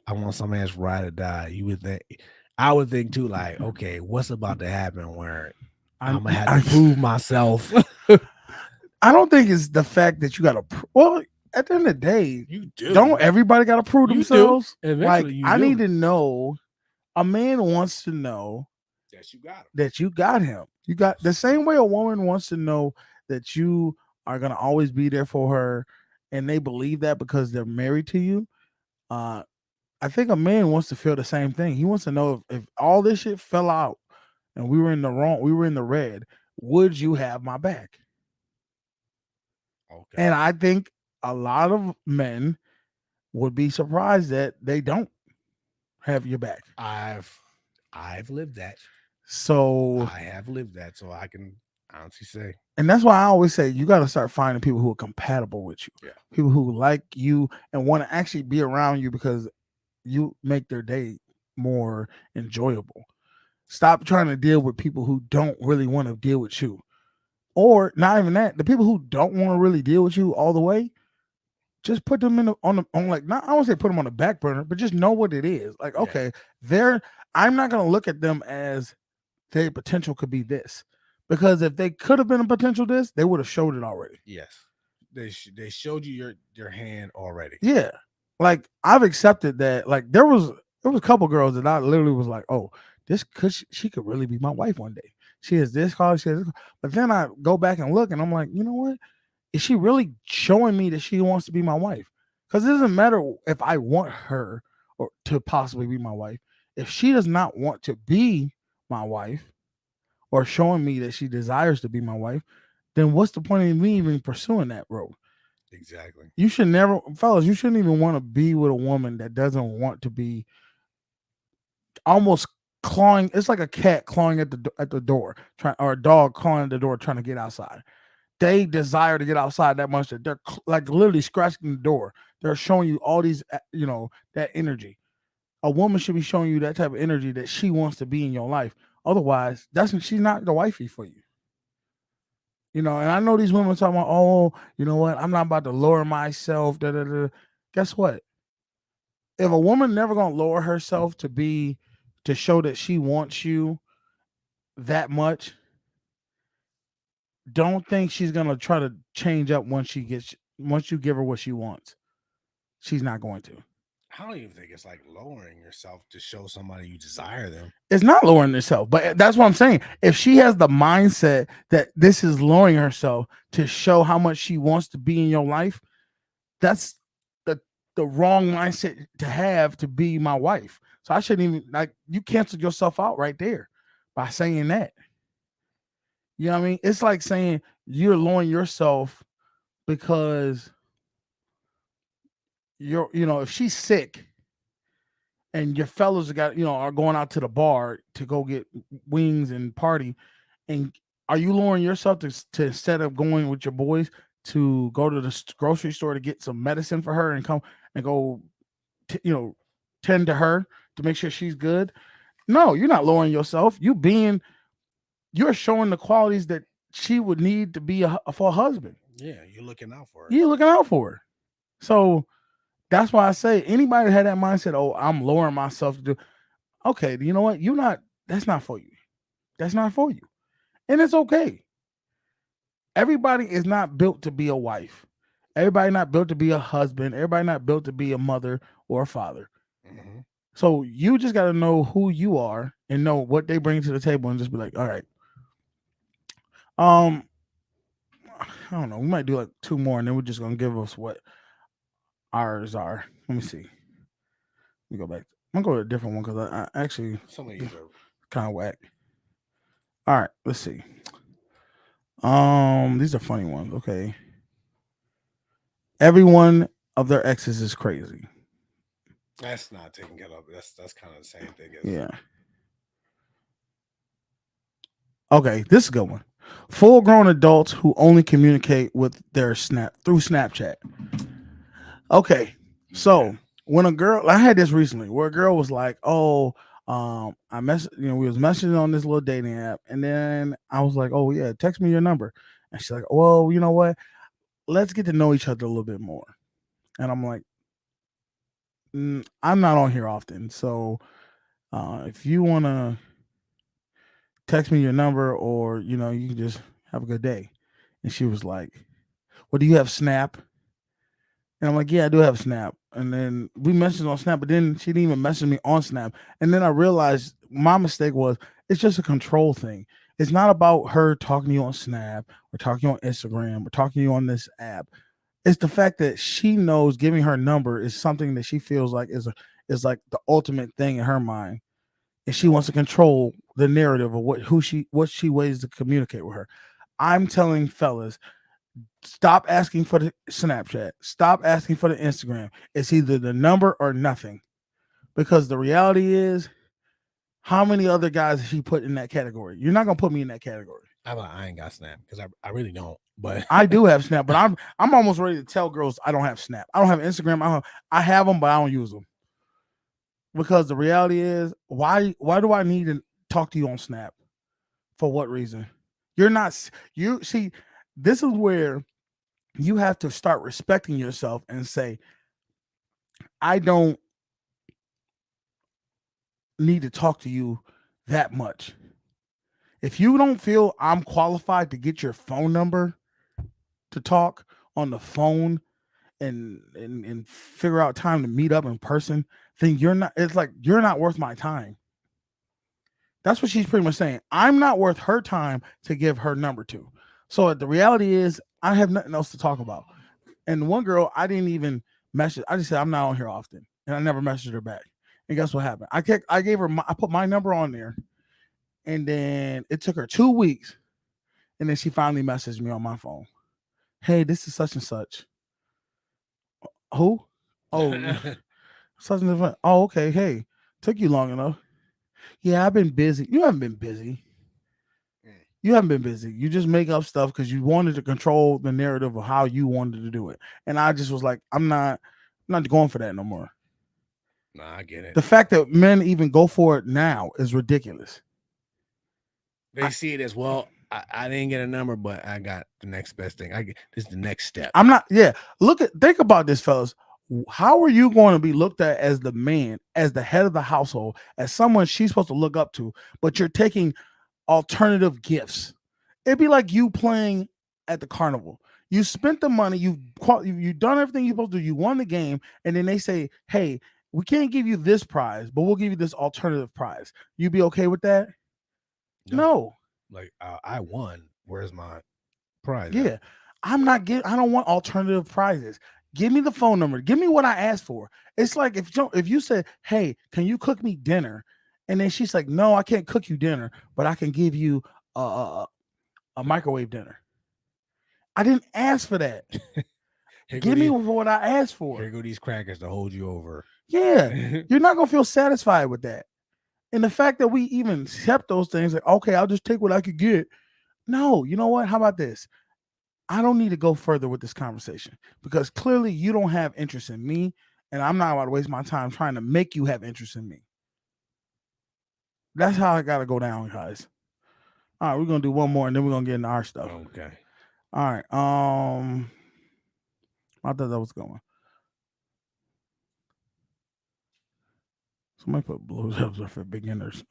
I want somebody that's ride or die. You would think. I would think too. Like, okay, what's about to happen where I'm gonna have to prove myself? I don't think it's the fact that you got to. Well, at the end of the day, You do. don't everybody got to prove You do. themselves? Eventually, Like, you I do. need to know. A man wants to know Yes, you got him. that you got him. You got the same way a woman wants to know that you are gonna always be there for her, and they believe that because they're married to you. I think a man wants to feel the same thing. He wants to know if all this shit fell out and we were in the red, would you have my back? Okay. And I think a lot of men would be surprised that they don't have your back. I've lived that. So, I have lived that, so I can honestly say. and that's why I always say you got to start finding people who are compatible with you. Yeah. People who like you and want to actually be around you because you make their day more enjoyable. Stop trying to deal with people who don't really want to deal with you. Or not even that, the people who don't want to really deal with you all the way, just put them on like, not, I won't say put them on the back burner, but just know what it is. Like, okay, I'm not going to look at them as their potential could be this, because if they could have been a potential this, they would have showed it already. Yes, they showed you your hand already. Yeah, like I've accepted that. Like there was a couple girls that I literally was like, oh, this could she could really be my wife one day. She has this car, she has this, but then I go back and look, and I'm like, you know what? Is she really showing me that she wants to be my wife? Because it doesn't matter if I want her or to possibly be my wife. If she does not want to be my wife, or showing me that she desires to be my wife, then what's the point of me even pursuing that road? Exactly. You should never, fellas, you shouldn't even want to be with a woman that doesn't want to be almost clawing. It's like a cat clawing at the door, or a dog clawing at the door trying to get outside. They desire to get outside that much that they're like literally scratching the door. They're showing you all these, that energy. A woman should be showing you that type of energy that she wants to be in your life. Otherwise, she's not the wifey for you. And I know these women talking about, oh, you know what? I'm not about to lower myself. Da, da, da. Guess what? If a woman never gonna lower herself to show that she wants you that much, don't think she's gonna try to change up once you give her what she wants. She's not going to. I don't even think it's like lowering yourself to show somebody you desire them. It's not lowering herself, but that's what I'm saying. If she has the mindset that this is lowering herself to show how much she wants to be in your life, that's the wrong mindset to have to be my wife. So I shouldn't even, like, you canceled yourself out right there by saying that. You know what I mean? It's like saying you're lowering yourself because if she's sick and your fellas are going out to the bar to go get wings and party, and are you lowering yourself to instead of going with your boys to go to the grocery store to get some medicine for her and come and go tend to her to make sure she's good? No, you're not lowering yourself. You're showing the qualities that she would need to be for a husband. Yeah, you're looking out for her. You're looking out for her. So that's why I say anybody that had that mindset, oh, I'm lowering myself to do. Okay, you know what? That's not for you. That's not for you. And it's okay. Everybody is not built to be a wife. Everybody not built to be a husband. Everybody not built to be a mother or a father. Mm-hmm. So you just got to know who you are and know what they bring to the table and just be like, all right. I don't know. We might do like 2 more and then we're just going to give us what ours are. Let me see. Let me go back. I'm going to go to a different one because I actually some of these are kind of whack. All right. Let's see. These are funny ones. Okay. Every one of their exes is crazy. That's not taking care of. That's kind of the same thing as Yeah. Okay, this is a good one. Full-grown adults who only communicate with their through Snapchat. Okay, so when I had this recently where a girl was like, "Oh, we was messaging on this little dating app, and then I was like, oh yeah, text me your number," and she's like, "Well, you know what? Let's get to know each other a little bit more," and I'm like, I'm not on here often, so if you want to text me your number, or you can just have a good day. And she was like, "Well, do you have Snap?" And I'm like, "Yeah, I do have Snap." And then we messaged on Snap, but then she didn't even message me on Snap. And then I realized my mistake was it's just a control thing. It's not about her talking to you on Snap or talking to you on Instagram or talking to you on this app. It's the fact that she knows giving her number is something that she feels like is like the ultimate thing in her mind. And she wants to control the narrative of what she ways to communicate with her. I'm telling fellas, stop asking for the Snapchat. Stop asking for the Instagram. It's either the number or nothing. Because the reality is, how many other guys has she put in that category? You're not gonna put me in that category. I ain't got Snap because I really don't. But I do have Snap, but I'm almost ready to tell girls I don't have Snap. I don't have Instagram. I have them, but I don't use them. Because the reality is, why do I need talk to you on Snap. For what reason? You're not. You see, this is where you have to start respecting yourself and say, I don't need to talk to you that much. If you don't feel I'm qualified to get your phone number to talk on the phone and figure out time to meet up in person, then you're not. It's like you're not worth my time. That's what she's pretty much saying. I'm not worth her time to give her number to. So the reality is, I have nothing else to talk about. And one girl, I didn't even message. I just said I'm not on here often, and I never messaged her back. And guess what happened? I gave her. I put my number on there, and then it took her 2 weeks, and then she finally messaged me on my phone. Hey, this is such and such. Who? Oh, such and such. Oh, okay. Hey, took you long enough. Yeah, I've been busy. You haven't been busy. You haven't been busy. You just make up stuff because you wanted to control the narrative of how you wanted to do it. And I just was like, I'm not going for that no more. Nah, I get it. The fact that men even go for it now is ridiculous. They see it as, well, I didn't get a number, but I got the next best thing. This is the next step. Think about this, fellas. How are you going to be looked at as the man, as the head of the household, as someone she's supposed to look up to, but you're taking alternative gifts? It'd be like you playing at the carnival. You spent the money, you've done everything you're supposed to do, you won the game, and then they say, hey, we can't give you this prize, but we'll give you this alternative prize. You be okay with that? No. Like, I won. Where's my prize? Yeah. I don't want alternative prizes. Give me the phone number. Give me what I asked for. It's like if you said, hey, can you cook me dinner? And then she's like, no, I can't cook you dinner, but I can give you a microwave dinner. I didn't ask for that. Give me what I asked for. Here go these crackers to hold you over. Yeah. You're not going to feel satisfied with that. And the fact that we even accept those things, like, okay, I'll just take what I could get. No, you know what? How about this? I don't need to go further with this conversation because clearly you don't have interest in me, and I'm not about to waste my time trying to make you have interest in me. That's how I got to go down, guys. All right, we're going to do one more, and then we're going to get into our stuff. Okay. All right. I thought that was going. Somebody put blowjobs are for beginners.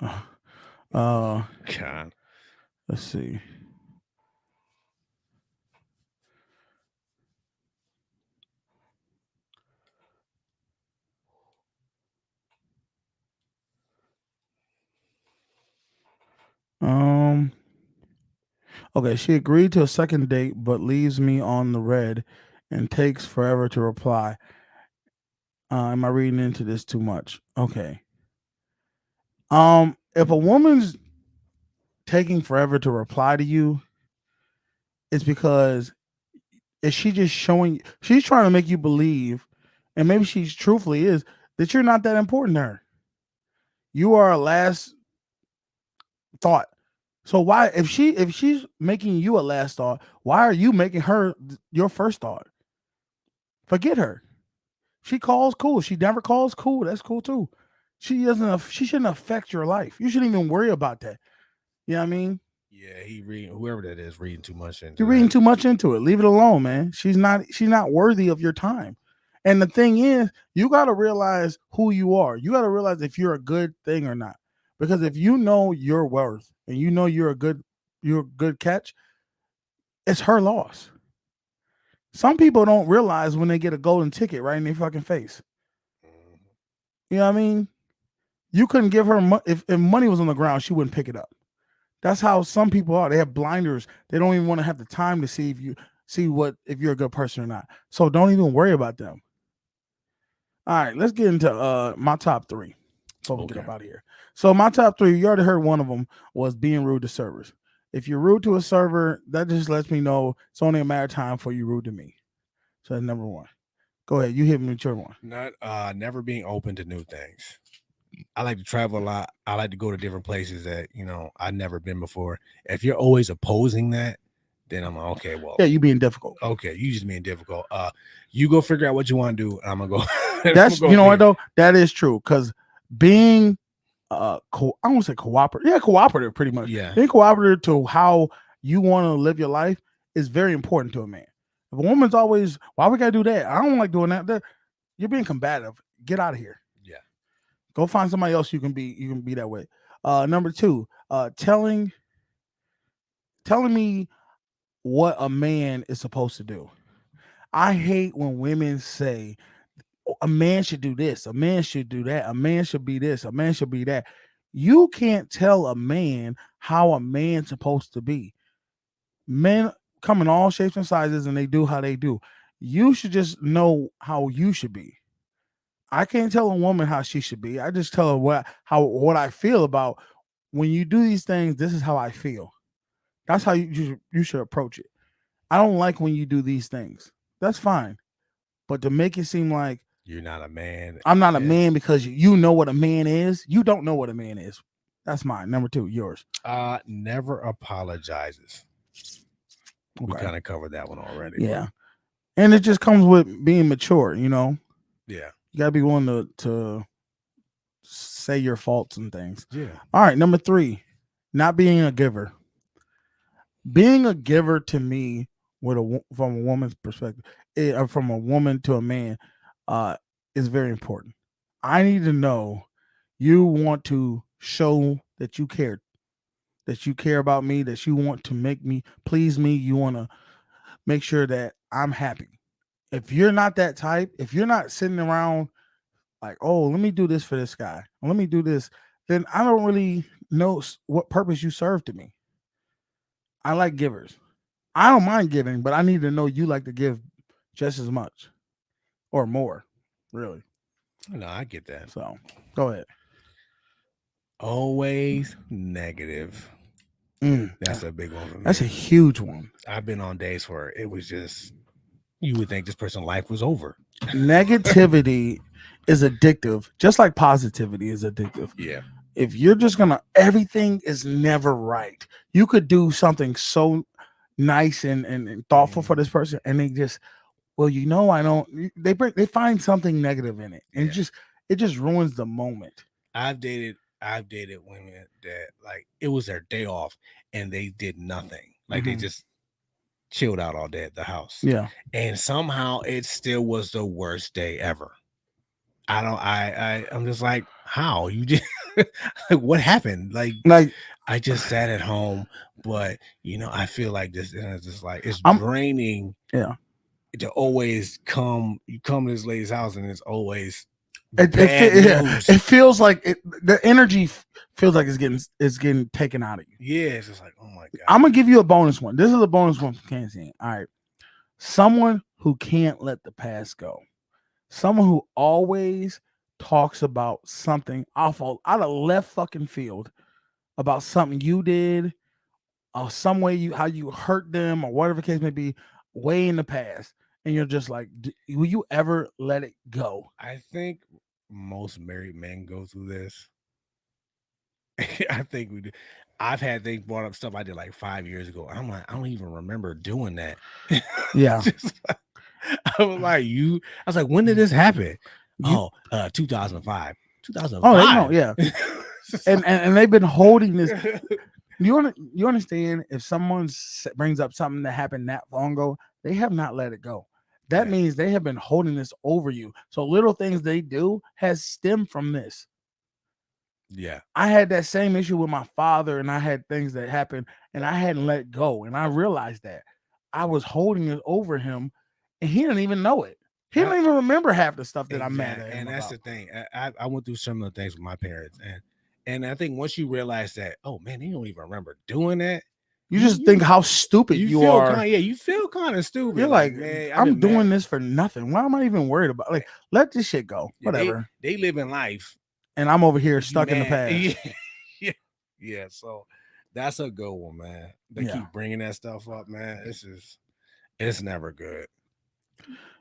God. Let's see. Okay, she agreed to a second date, but leaves me on the red and takes forever to reply. Am I reading into this too much? Okay. If a woman's taking forever to reply to you, it's because is she just showing? She's trying to make you believe, and maybe she truthfully is, that you're not that important to her. You are a last thought. So why, if she's making you a last thought, why are you making her your first thought? Forget her. She calls, cool. She never calls, cool. That's cool too. She shouldn't affect your life. You shouldn't even worry about that. You know what I mean? Yeah, whoever that is reading too much into it. You're reading too much into it. Leave it alone, man. She's not worthy of your time. And the thing is, you got to realize who you are. You got to realize if you're a good thing or not. Because if you know your worth and you know you're a good catch, it's her loss. Some people don't realize when they get a golden ticket right in their fucking face. You know what I mean? You couldn't give her money. If money was on the ground, she wouldn't pick it up. That's how some people are. They have blinders. They don't even want to have the time to see if you're a good person or not. So don't even worry about them. All right, let's get into my top three. So we'll get up out of here. So my top three, you already heard one of them was being rude to servers. If you're rude to a server, that just lets me know it's only a matter of time before you're rude to me. So that's number one. Go ahead. You hit me with your one. Never being open to new things. I like to travel a lot. I like to go to different places that, I've never been before. If you're always opposing that, then I'm like, okay, well. Yeah, you being difficult. Okay, you just being difficult. You go figure out what you want to do. I'm going to go. That's, you know what, though? That is true. Because being I won't say cooperative. Yeah, cooperative, pretty much. Yeah. Being cooperative to how you want to live your life is very important to a man. If a woman's always, why we gotta do that? I don't like doing that. You're being combative. Get out of here. Yeah. Go find somebody else you can be that way. Number 2, telling me what a man is supposed to do. I hate when women say a man should do this, a man should do that, a man should be this, a man should be that. You can't tell a man how a man's supposed to be. Men come in all shapes and sizes and they do how they do. You should just know how you should be. I can't tell a woman how she should be. I just tell her what I feel about when you do these things. This is how I feel. That's how you should approach it. I don't like when you do these things. That's fine. But to make it seem like you're not a man. I'm not a man because you know what a man is. You don't know what a man is. That's mine. Number 2, yours. Never apologizes. We Okay. kind of covered that one already. Yeah. And it just comes with being mature, you know. Yeah. You gotta be willing to say your faults and things. Yeah. All right, number 3, not being a giver. Being a giver to me, from a woman's perspective, from a woman to a man, is very important. I need to know you want to show that you care about me, that you want to make me please me. You want to make sure that I'm happy. If you're not that type, if you're not sitting around like, oh, let me do this for this guy, let me do this, then I don't really know what purpose you serve to me. I like givers. I don't mind giving, but I need to know you like to give just as much or more, really. No, I get that. So go ahead. Always negative. That's a big one for me. That's a huge one. I've been on days where it was just, you would think this person's life was over. Negativity is addictive, just like positivity is addictive. Yeah. If you're just gonna, everything is never right. You could do something so nice and thoughtful for this person, and they just, well, you know, I don't. They find something negative in it, and it just ruins the moment. I've dated women that, like, it was their day off and they did nothing. Like they just chilled out all day at the house. Yeah. And somehow it still was the worst day ever. I'm just like, how you did like, what happened? Like I just sat at home, but you know, I feel like this, and it's just like, it's draining. Yeah. To always come to this lady's house and it's always it feels like the energy feels like it's getting taken out of you. Yeah, it's just like, oh my god. I'm gonna give you a bonus one. This is a bonus one from Kansas. All right, someone who can't let the past go, someone who always talks about something awful out of left fucking field, about something you did, or some way how you hurt them, or whatever the case may be, way in the past. And you're just like, will you ever let it go? I think most married men go through this. I think we do. I've had things brought up, stuff I did like 5 years ago. I'm like, I don't even remember doing that. Yeah. I was like, when did this happen? 2005. 2005. Oh, they know, yeah. and they've been holding this. You understand, if someone brings up something that happened that long ago, they have not let it go. That means they have been holding this over you. So little things they do has stemmed from this. Yeah. I had that same issue with my father, and I had things that happened and I hadn't let it go. And I realized that I was holding it over him and he didn't even know it. He didn't even remember half the stuff that I'm mad at him. And that's the thing. I went through similar things with my parents. And I think once you realize that, oh man, they don't even remember doing that. You just think how stupid you are. You feel kind of stupid. You're like, man, I'm doing this for nothing. Why am I even worried about? Like, let this shit go. Whatever. They live in life, and I'm over here stuck in the past. Yeah. So that's a good one, man. They keep bringing that stuff up, man. It's never good.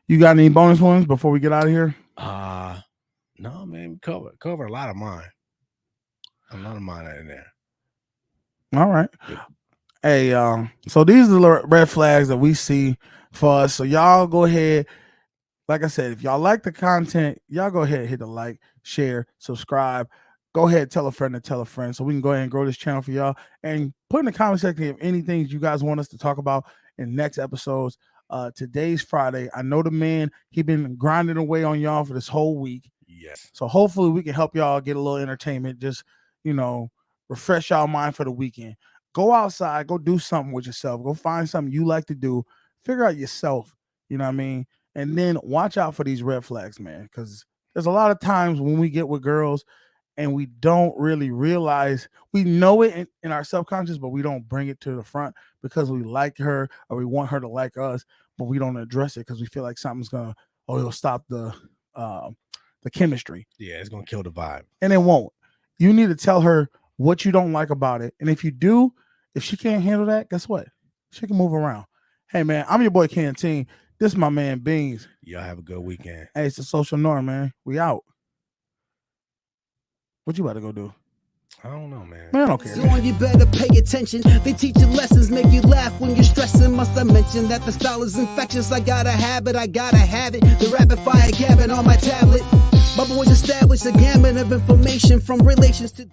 You got any bonus ones before we get out of here? No, man. We cover a lot of mine. A lot of mine in there. All right. Hey, so these are the red flags that we see for us. So y'all go ahead. Like I said, if y'all like the content, y'all go ahead and hit the like, share, subscribe. go ahead, tell a friend to tell a friend so we can go ahead and grow this channel for y'all. And put in the comment section if anything you guys want us to talk about in next episodes. Today's Friday. I know the man, he been grinding away on y'all for this whole week. Yes. So hopefully we can help y'all get a little entertainment. Just, you know, refresh y'all mind for the weekend. Go outside, go do something with yourself. Go find something you like to do. Figure out yourself, you know what I mean? And then watch out for these red flags, man, because there's a lot of times when we get with girls and we don't really realize, we know it in our subconscious, but we don't bring it to the front because we like her or we want her to like us, but we don't address it because we feel like something's gonna, it'll stop the chemistry. Yeah, it's gonna kill the vibe. And it won't. You need to tell her what you don't like about it. And if you do, if she can't handle that, guess what? She can move around. Hey man, I'm your boy Canteen. This is my man Beans. Y'all have a good weekend. Hey, it's the social norm, man. We out. What you about to go do? I don't know, man. Man, I don't care. So you better pay attention. They teach you lessons, make you laugh when you're stressing. Must I mention that the style is infectious? I gotta have it, I gotta have it. The rapid fire gabbing on my tablet. My boys established a gamut of information from relations to